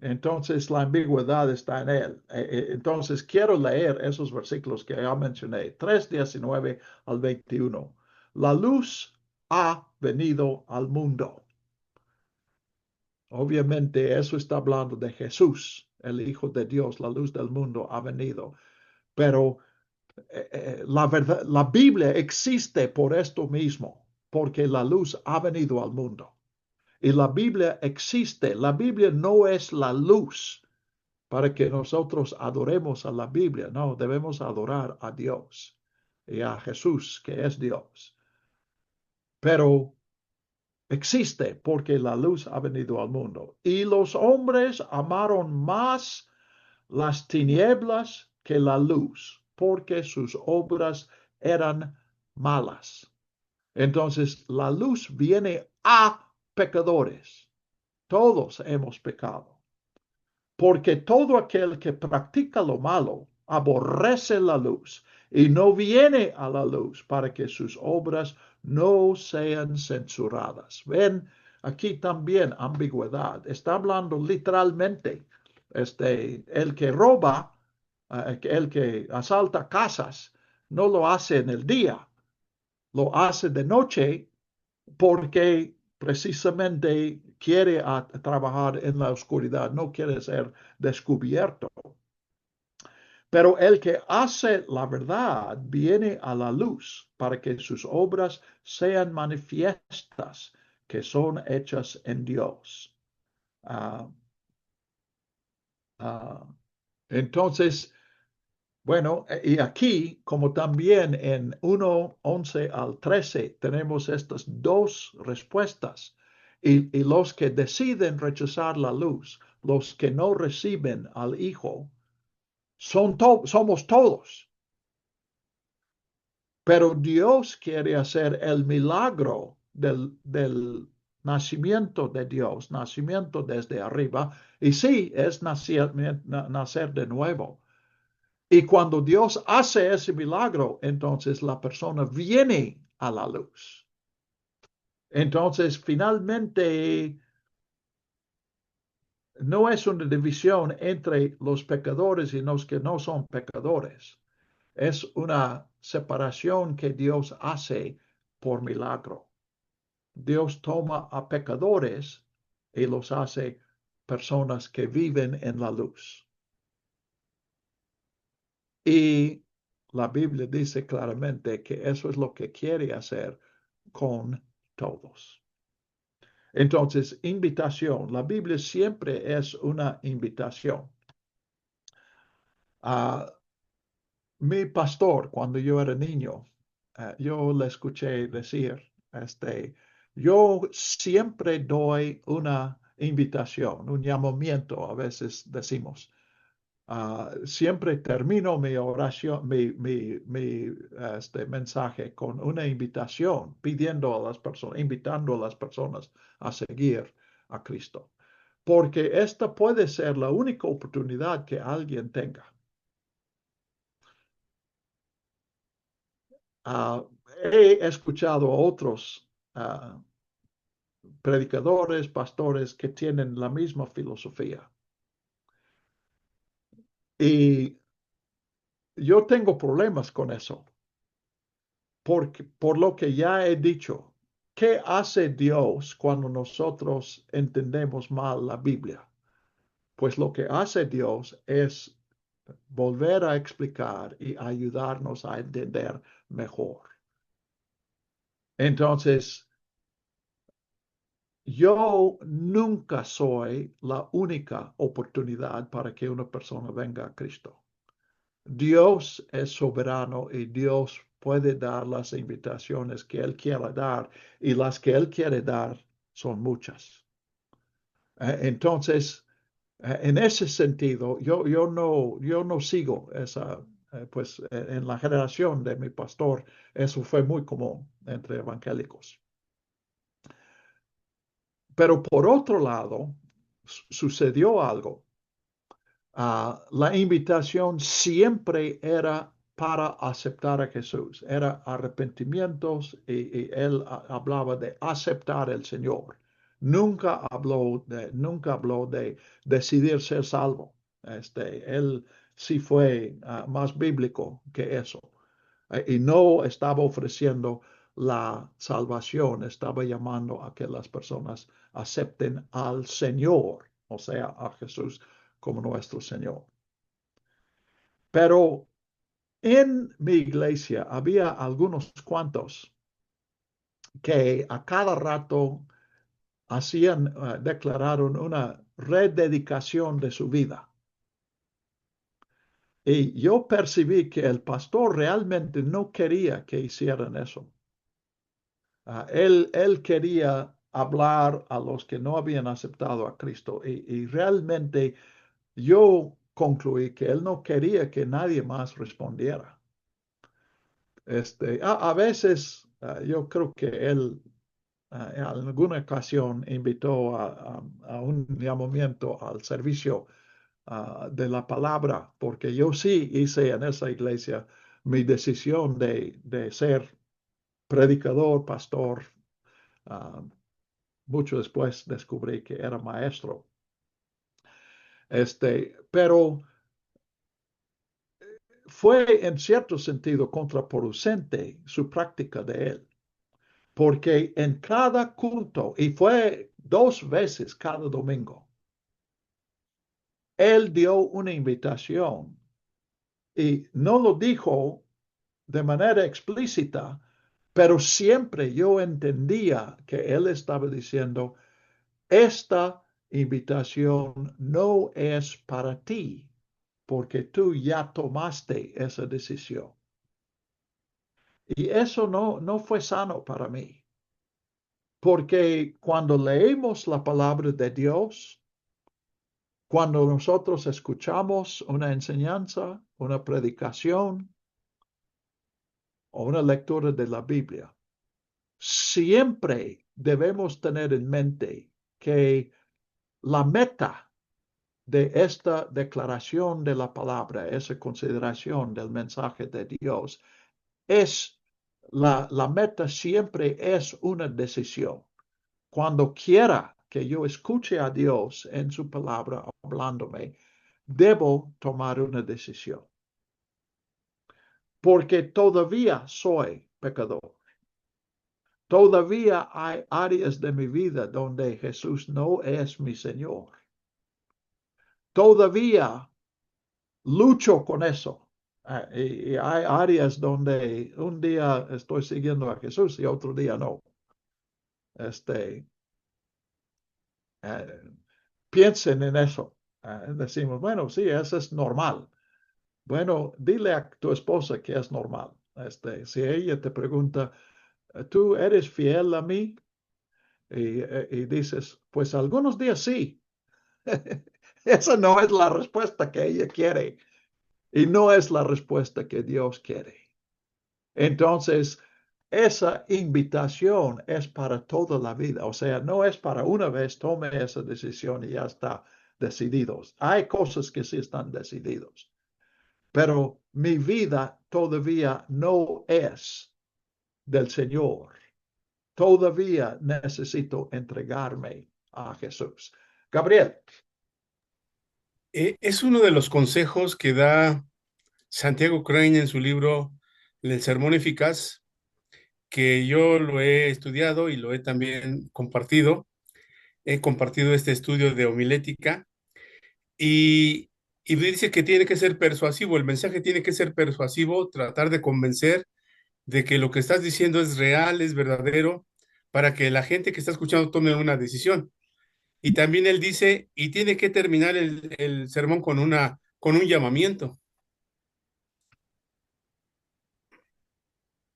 Entonces la ambigüedad está en él. Entonces quiero leer esos versículos que ya mencioné, 3:19 al 21. La luz ha venido al mundo. Obviamente eso está hablando de Jesús, el Hijo de Dios, la luz del mundo ha venido. Pero la verdad, la Biblia existe por esto mismo, porque la luz ha venido al mundo. Y la Biblia existe. La Biblia no es la luz para que nosotros adoremos a la Biblia. No, debemos adorar a Dios y a Jesús, que es Dios. Pero existe porque la luz ha venido al mundo. Y los hombres amaron más las tinieblas que la luz, porque sus obras eran malas. Entonces, la luz viene a pecadores. Todos hemos pecado. Porque todo aquel que practica lo malo aborrece la luz y no viene a la luz para que sus obras no sean censuradas. Ven aquí también ambigüedad. Está hablando literalmente. El que roba, el que asalta casas, no lo hace en el día, lo hace de noche porque precisamente quiere trabajar en la oscuridad, no quiere ser descubierto. Pero el que hace la verdad viene a la luz para que sus obras sean manifiestas, que son hechas en Dios. Entonces, bueno, y aquí, como también en 1:11 al 13, tenemos estas dos respuestas. Y los que deciden rechazar la luz, los que no reciben al Hijo, somos todos. Pero Dios quiere hacer el milagro del nacimiento de Dios, nacimiento desde arriba. Y sí, es nacer de nuevo. Y cuando Dios hace ese milagro, entonces la persona viene a la luz. Entonces, finalmente, no es una división entre los pecadores y los que no son pecadores. Es una separación que Dios hace por milagro. Dios toma a pecadores y los hace personas que viven en la luz. Y la Biblia dice claramente que eso es lo que quiere hacer con todos. Entonces, invitación. La Biblia siempre es una invitación. Mi pastor, cuando yo era niño, yo le escuché decir, yo siempre doy una invitación, un llamamiento, a veces decimos. Siempre termino mi oración, mi mensaje con una invitación, pidiendo a las personas, invitando a las personas a seguir a Cristo. Porque esta puede ser la única oportunidad que alguien tenga. He escuchado a otros predicadores, pastores que tienen la misma filosofía. Y yo tengo problemas con eso. Por lo que ya he dicho, ¿qué hace Dios cuando nosotros entendemos mal la Biblia? Pues lo que hace Dios es volver a explicar y ayudarnos a entender mejor. Entonces, yo nunca soy la única oportunidad para que una persona venga a Cristo. Dios es soberano y Dios puede dar las invitaciones que Él quiera dar y las que Él quiere dar son muchas. Entonces, en ese sentido, yo no sigo esa, pues en la generación de mi pastor, eso fue muy común entre evangélicos. Pero por otro lado, sucedió algo. La invitación siempre era para aceptar a Jesús. Era arrepentimientos y él hablaba de aceptar al Señor. Nunca habló de decidir ser salvo. Él sí fue más bíblico que eso. Y no estaba ofreciendo la salvación, estaba llamando a que las personas acepten al Señor, o sea, a Jesús como nuestro Señor. Pero En mi iglesia había algunos cuantos que a cada rato declararon una rededicación de su vida. Y yo percibí que el pastor realmente no quería que hicieran eso. Él quería hablar a los que no habían aceptado a Cristo y realmente yo concluí que él no quería que nadie más respondiera. A veces yo creo que él en alguna ocasión invitó a un llamamiento al servicio de la palabra, porque yo sí hice en esa iglesia mi decisión de ser predicador, pastor. Mucho después descubrí que era maestro. Pero fue en cierto sentido contraproducente su práctica de él, porque en cada culto, y fue 2 veces cada domingo, él dio una invitación y no lo dijo de manera explícita, pero siempre yo entendía que él estaba diciendo, esta invitación no es para ti, porque tú ya tomaste esa decisión. Y eso no fue sano para mí, porque cuando leemos la palabra de Dios, cuando nosotros escuchamos una enseñanza, una predicación o una lectura de la Biblia, siempre debemos tener en mente que la meta de esta declaración de la palabra, esa consideración del mensaje de Dios, la meta siempre es una decisión. Cuando quiera que yo escuche a Dios en su palabra hablándome, debo tomar una decisión. Porque todavía soy pecador. Todavía hay áreas de mi vida donde Jesús no es mi Señor. Todavía lucho con eso. Y hay áreas donde un día estoy siguiendo a Jesús y otro día no. Piensen en eso. Decimos, bueno, sí, eso es normal. Bueno, dile a tu esposa que es normal. Si ella te pregunta, ¿tú eres fiel a mí? Y dices, pues algunos días sí. Esa no es la respuesta que ella quiere y no es la respuesta que Dios quiere. Entonces, esa invitación es para toda la vida. O sea, no es para una vez, tome esa decisión y ya está decididos. Hay cosas que sí están decididos, pero mi vida todavía no es del Señor. Todavía necesito entregarme a Jesús. Gabriel. Es uno de los consejos que da Santiago Crane en su libro El Sermón Eficaz, que yo lo he estudiado y lo he también compartido. He compartido este estudio de homilética y dice que tiene que ser persuasivo, el mensaje tiene que ser persuasivo, tratar de convencer de que lo que estás diciendo es real, es verdadero, para que la gente que está escuchando tome una decisión. Y también él dice, y tiene que terminar el sermón con un llamamiento.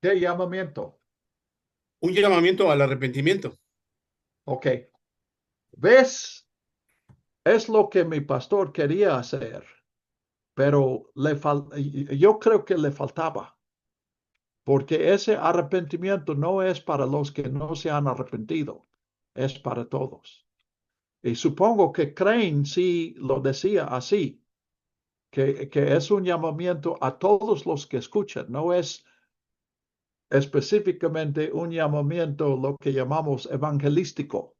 ¿Qué llamamiento? Un llamamiento al arrepentimiento. Ok. ¿Ves? Es lo que mi pastor quería hacer, pero yo creo que le faltaba, porque ese arrepentimiento no es para los que no se han arrepentido, es para todos. Y supongo que Crane sí lo decía así, que es un llamamiento a todos los que escuchan, no es específicamente un llamamiento lo que llamamos evangelístico.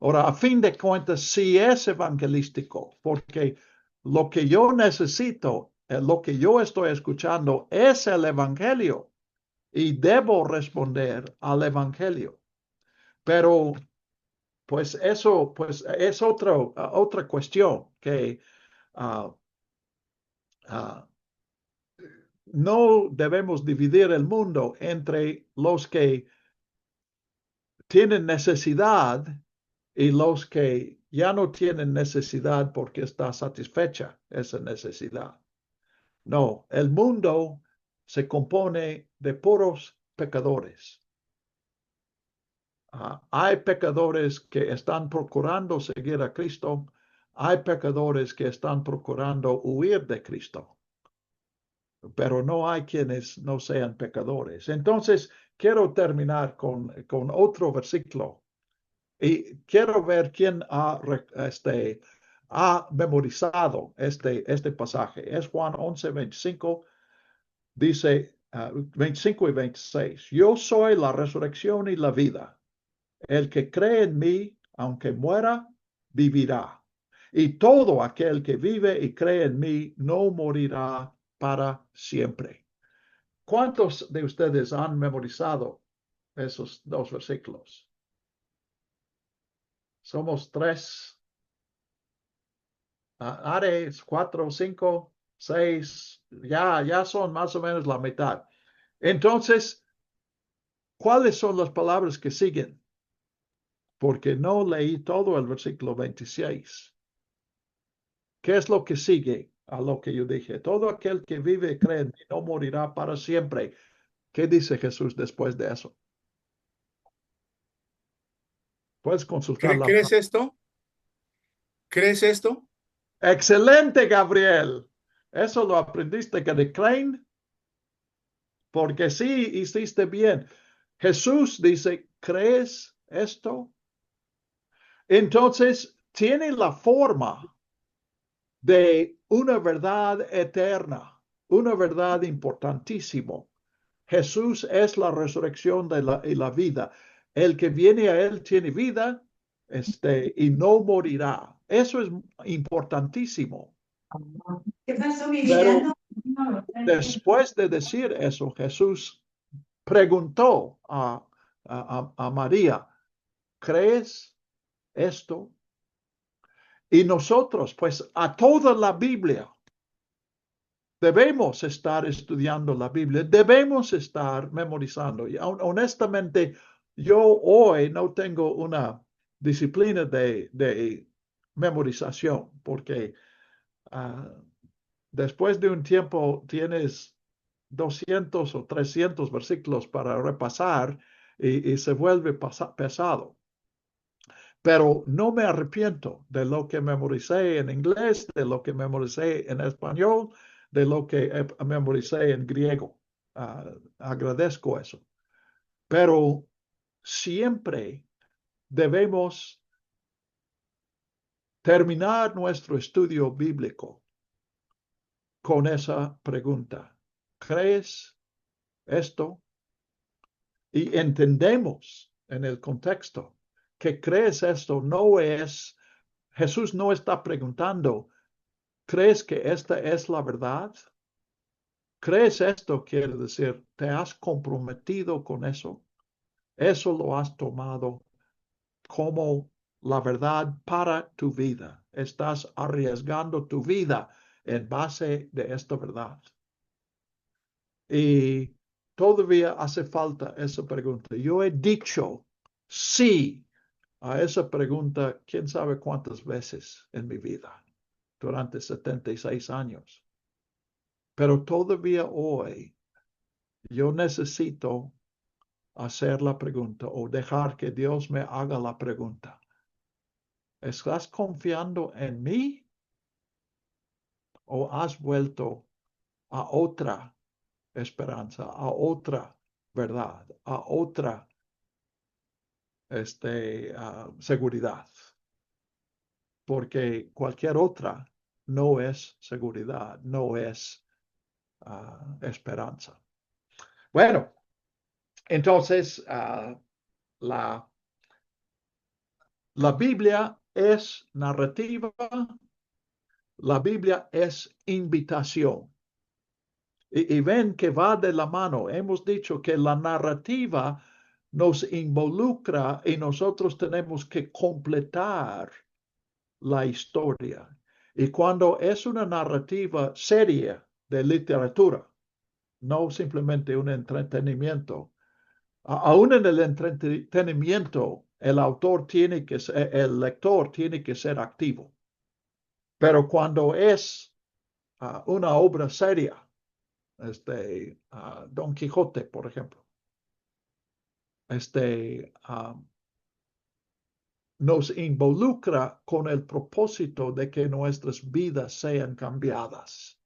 Ahora, a fin de cuentas, sí es evangelístico, porque lo que yo necesito, lo que yo estoy escuchando es el evangelio y debo responder al evangelio. Pero, pues eso, pues es otra cuestión que no debemos dividir el mundo entre los que tienen necesidad y los que ya no tienen necesidad porque está satisfecha esa necesidad. No, el mundo se compone de puros pecadores. Hay pecadores que están procurando seguir a Cristo, hay pecadores que están procurando huir de Cristo, pero no hay quienes no sean pecadores. Entonces, quiero terminar con otro versículo y quiero ver quién ha memorizado este pasaje. Es Juan 11, 25, dice 25 y 26. Yo soy la resurrección y la vida. El que cree en mí, aunque muera, vivirá. Y todo aquel que vive y cree en mí no morirá para siempre. ¿Cuántos de ustedes han memorizado esos dos versículos? Somos tres. Ares, 4, 5, 6. Ya son más o menos la mitad. Entonces, ¿cuáles son las palabras que siguen? Porque no leí todo el versículo 26. ¿Qué es lo que sigue a lo que yo dije? Todo aquel que vive y cree en mí no morirá para siempre. ¿Qué dice Jesús después de eso? Puedes consultar la... ¿Crees esto? ¿Crees esto? Excelente, Gabriel. Eso lo aprendiste de Klein, porque sí hiciste bien. Jesús dice, ¿crees esto? Entonces, tiene la forma de una verdad eterna, una verdad importantísima. Jesús es la resurrección y la vida. El que viene a él tiene vida, y no morirá. Eso es importantísimo. Pero después de decir eso, Jesús preguntó a María, ¿crees esto? Y nosotros, pues a toda la Biblia, debemos estar estudiando la Biblia, debemos estar memorizando. Y honestamente, yo hoy no tengo una disciplina de memorización, porque después de un tiempo tienes 200 o 300 versículos para repasar y se vuelve pesado. Pero no me arrepiento de lo que memoricé en inglés, de lo que memoricé en español, de lo que memoricé en griego. Agradezco eso. Pero siempre debemos terminar nuestro estudio bíblico con esa pregunta. ¿Crees esto? Y entendemos en el contexto que crees esto no es, Jesús no está preguntando, ¿crees que esta es la verdad? ¿Crees esto? Quiere decir, ¿te has comprometido con eso? Eso lo has tomado como la verdad para tu vida. Estás arriesgando tu vida en base de esta verdad. Y todavía hace falta esa pregunta. Yo he dicho sí a esa pregunta, quién sabe cuántas veces en mi vida, durante 76 años. Pero todavía hoy yo necesito hacer la pregunta o dejar que Dios me haga la pregunta. ¿Estás confiando en mí o has vuelto a otra esperanza, a otra verdad, a otra seguridad? Porque cualquier otra no es seguridad, no es esperanza. Bueno, entonces la Biblia es narrativa, la Biblia es invitación. Y ven que va de la mano. Hemos dicho que la narrativa nos involucra y nosotros tenemos que completar la historia. Y cuando es una narrativa seria de literatura, no simplemente un entretenimiento. Aún en el entretenimiento, el lector tiene que ser activo. Pero cuando es una obra seria, Don Quijote, por ejemplo, nos involucra con el propósito de que nuestras vidas sean cambiadas.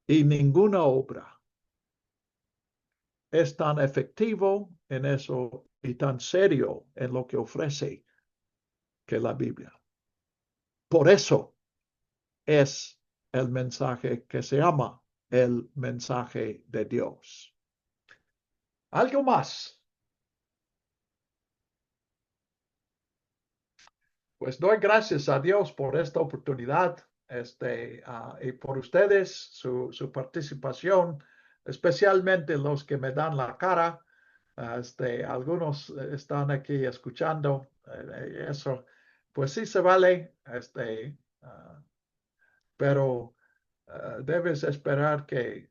Y ninguna obra es tan efectivo en eso y tan serio en lo que ofrece que la Biblia. Por eso es el mensaje que se llama el mensaje de Dios. ¿Algo más? Pues doy gracias a Dios por esta oportunidad y por ustedes, su participación, especialmente los que me dan la cara. Algunos están aquí escuchando eso, pues sí se vale, pero debes esperar que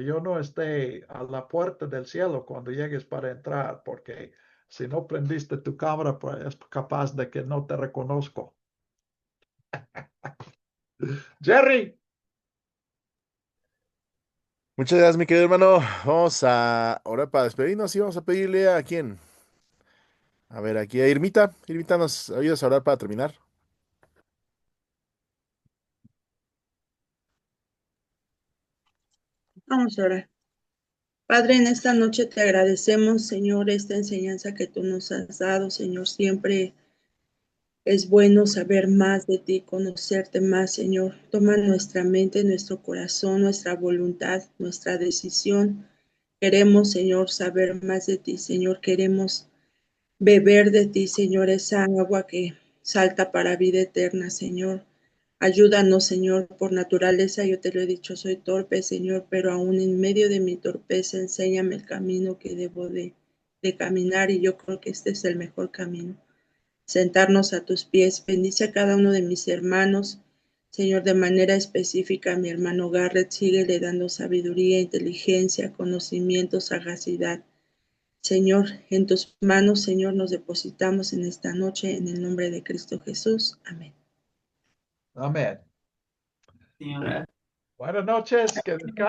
yo no esté a la puerta del cielo cuando llegues para entrar, porque si no prendiste tu cámara, pues es capaz de que no te reconozco. Jerry. Muchas gracias, mi querido hermano. Vamos a orar para despedirnos y vamos a pedirle a quién. A ver, aquí a Irmita. Irmita, ¿nos ayudas a orar para terminar? Vamos a orar. Padre, en esta noche te agradecemos, Señor, esta enseñanza que tú nos has dado, Señor. Siempre es bueno saber más de ti, conocerte más, Señor. Toma nuestra mente, nuestro corazón, nuestra voluntad, nuestra decisión. Queremos, Señor, saber más de ti, Señor. Queremos beber de ti, Señor, esa agua que salta para vida eterna, Señor. Ayúdanos, Señor, por naturaleza, yo te lo he dicho, soy torpe, Señor, pero aún en medio de mi torpeza, enséñame el camino que debo de caminar y yo creo que este es el mejor camino. Sentarnos a tus pies, bendice a cada uno de mis hermanos, Señor, de manera específica a mi hermano Garrett, síguele dando sabiduría, inteligencia, conocimiento, sagacidad. Señor, en tus manos, Señor, nos depositamos en esta noche, en el nombre de Cristo Jesús. Amén. Amén. Sí, amén. Buenas noches. Que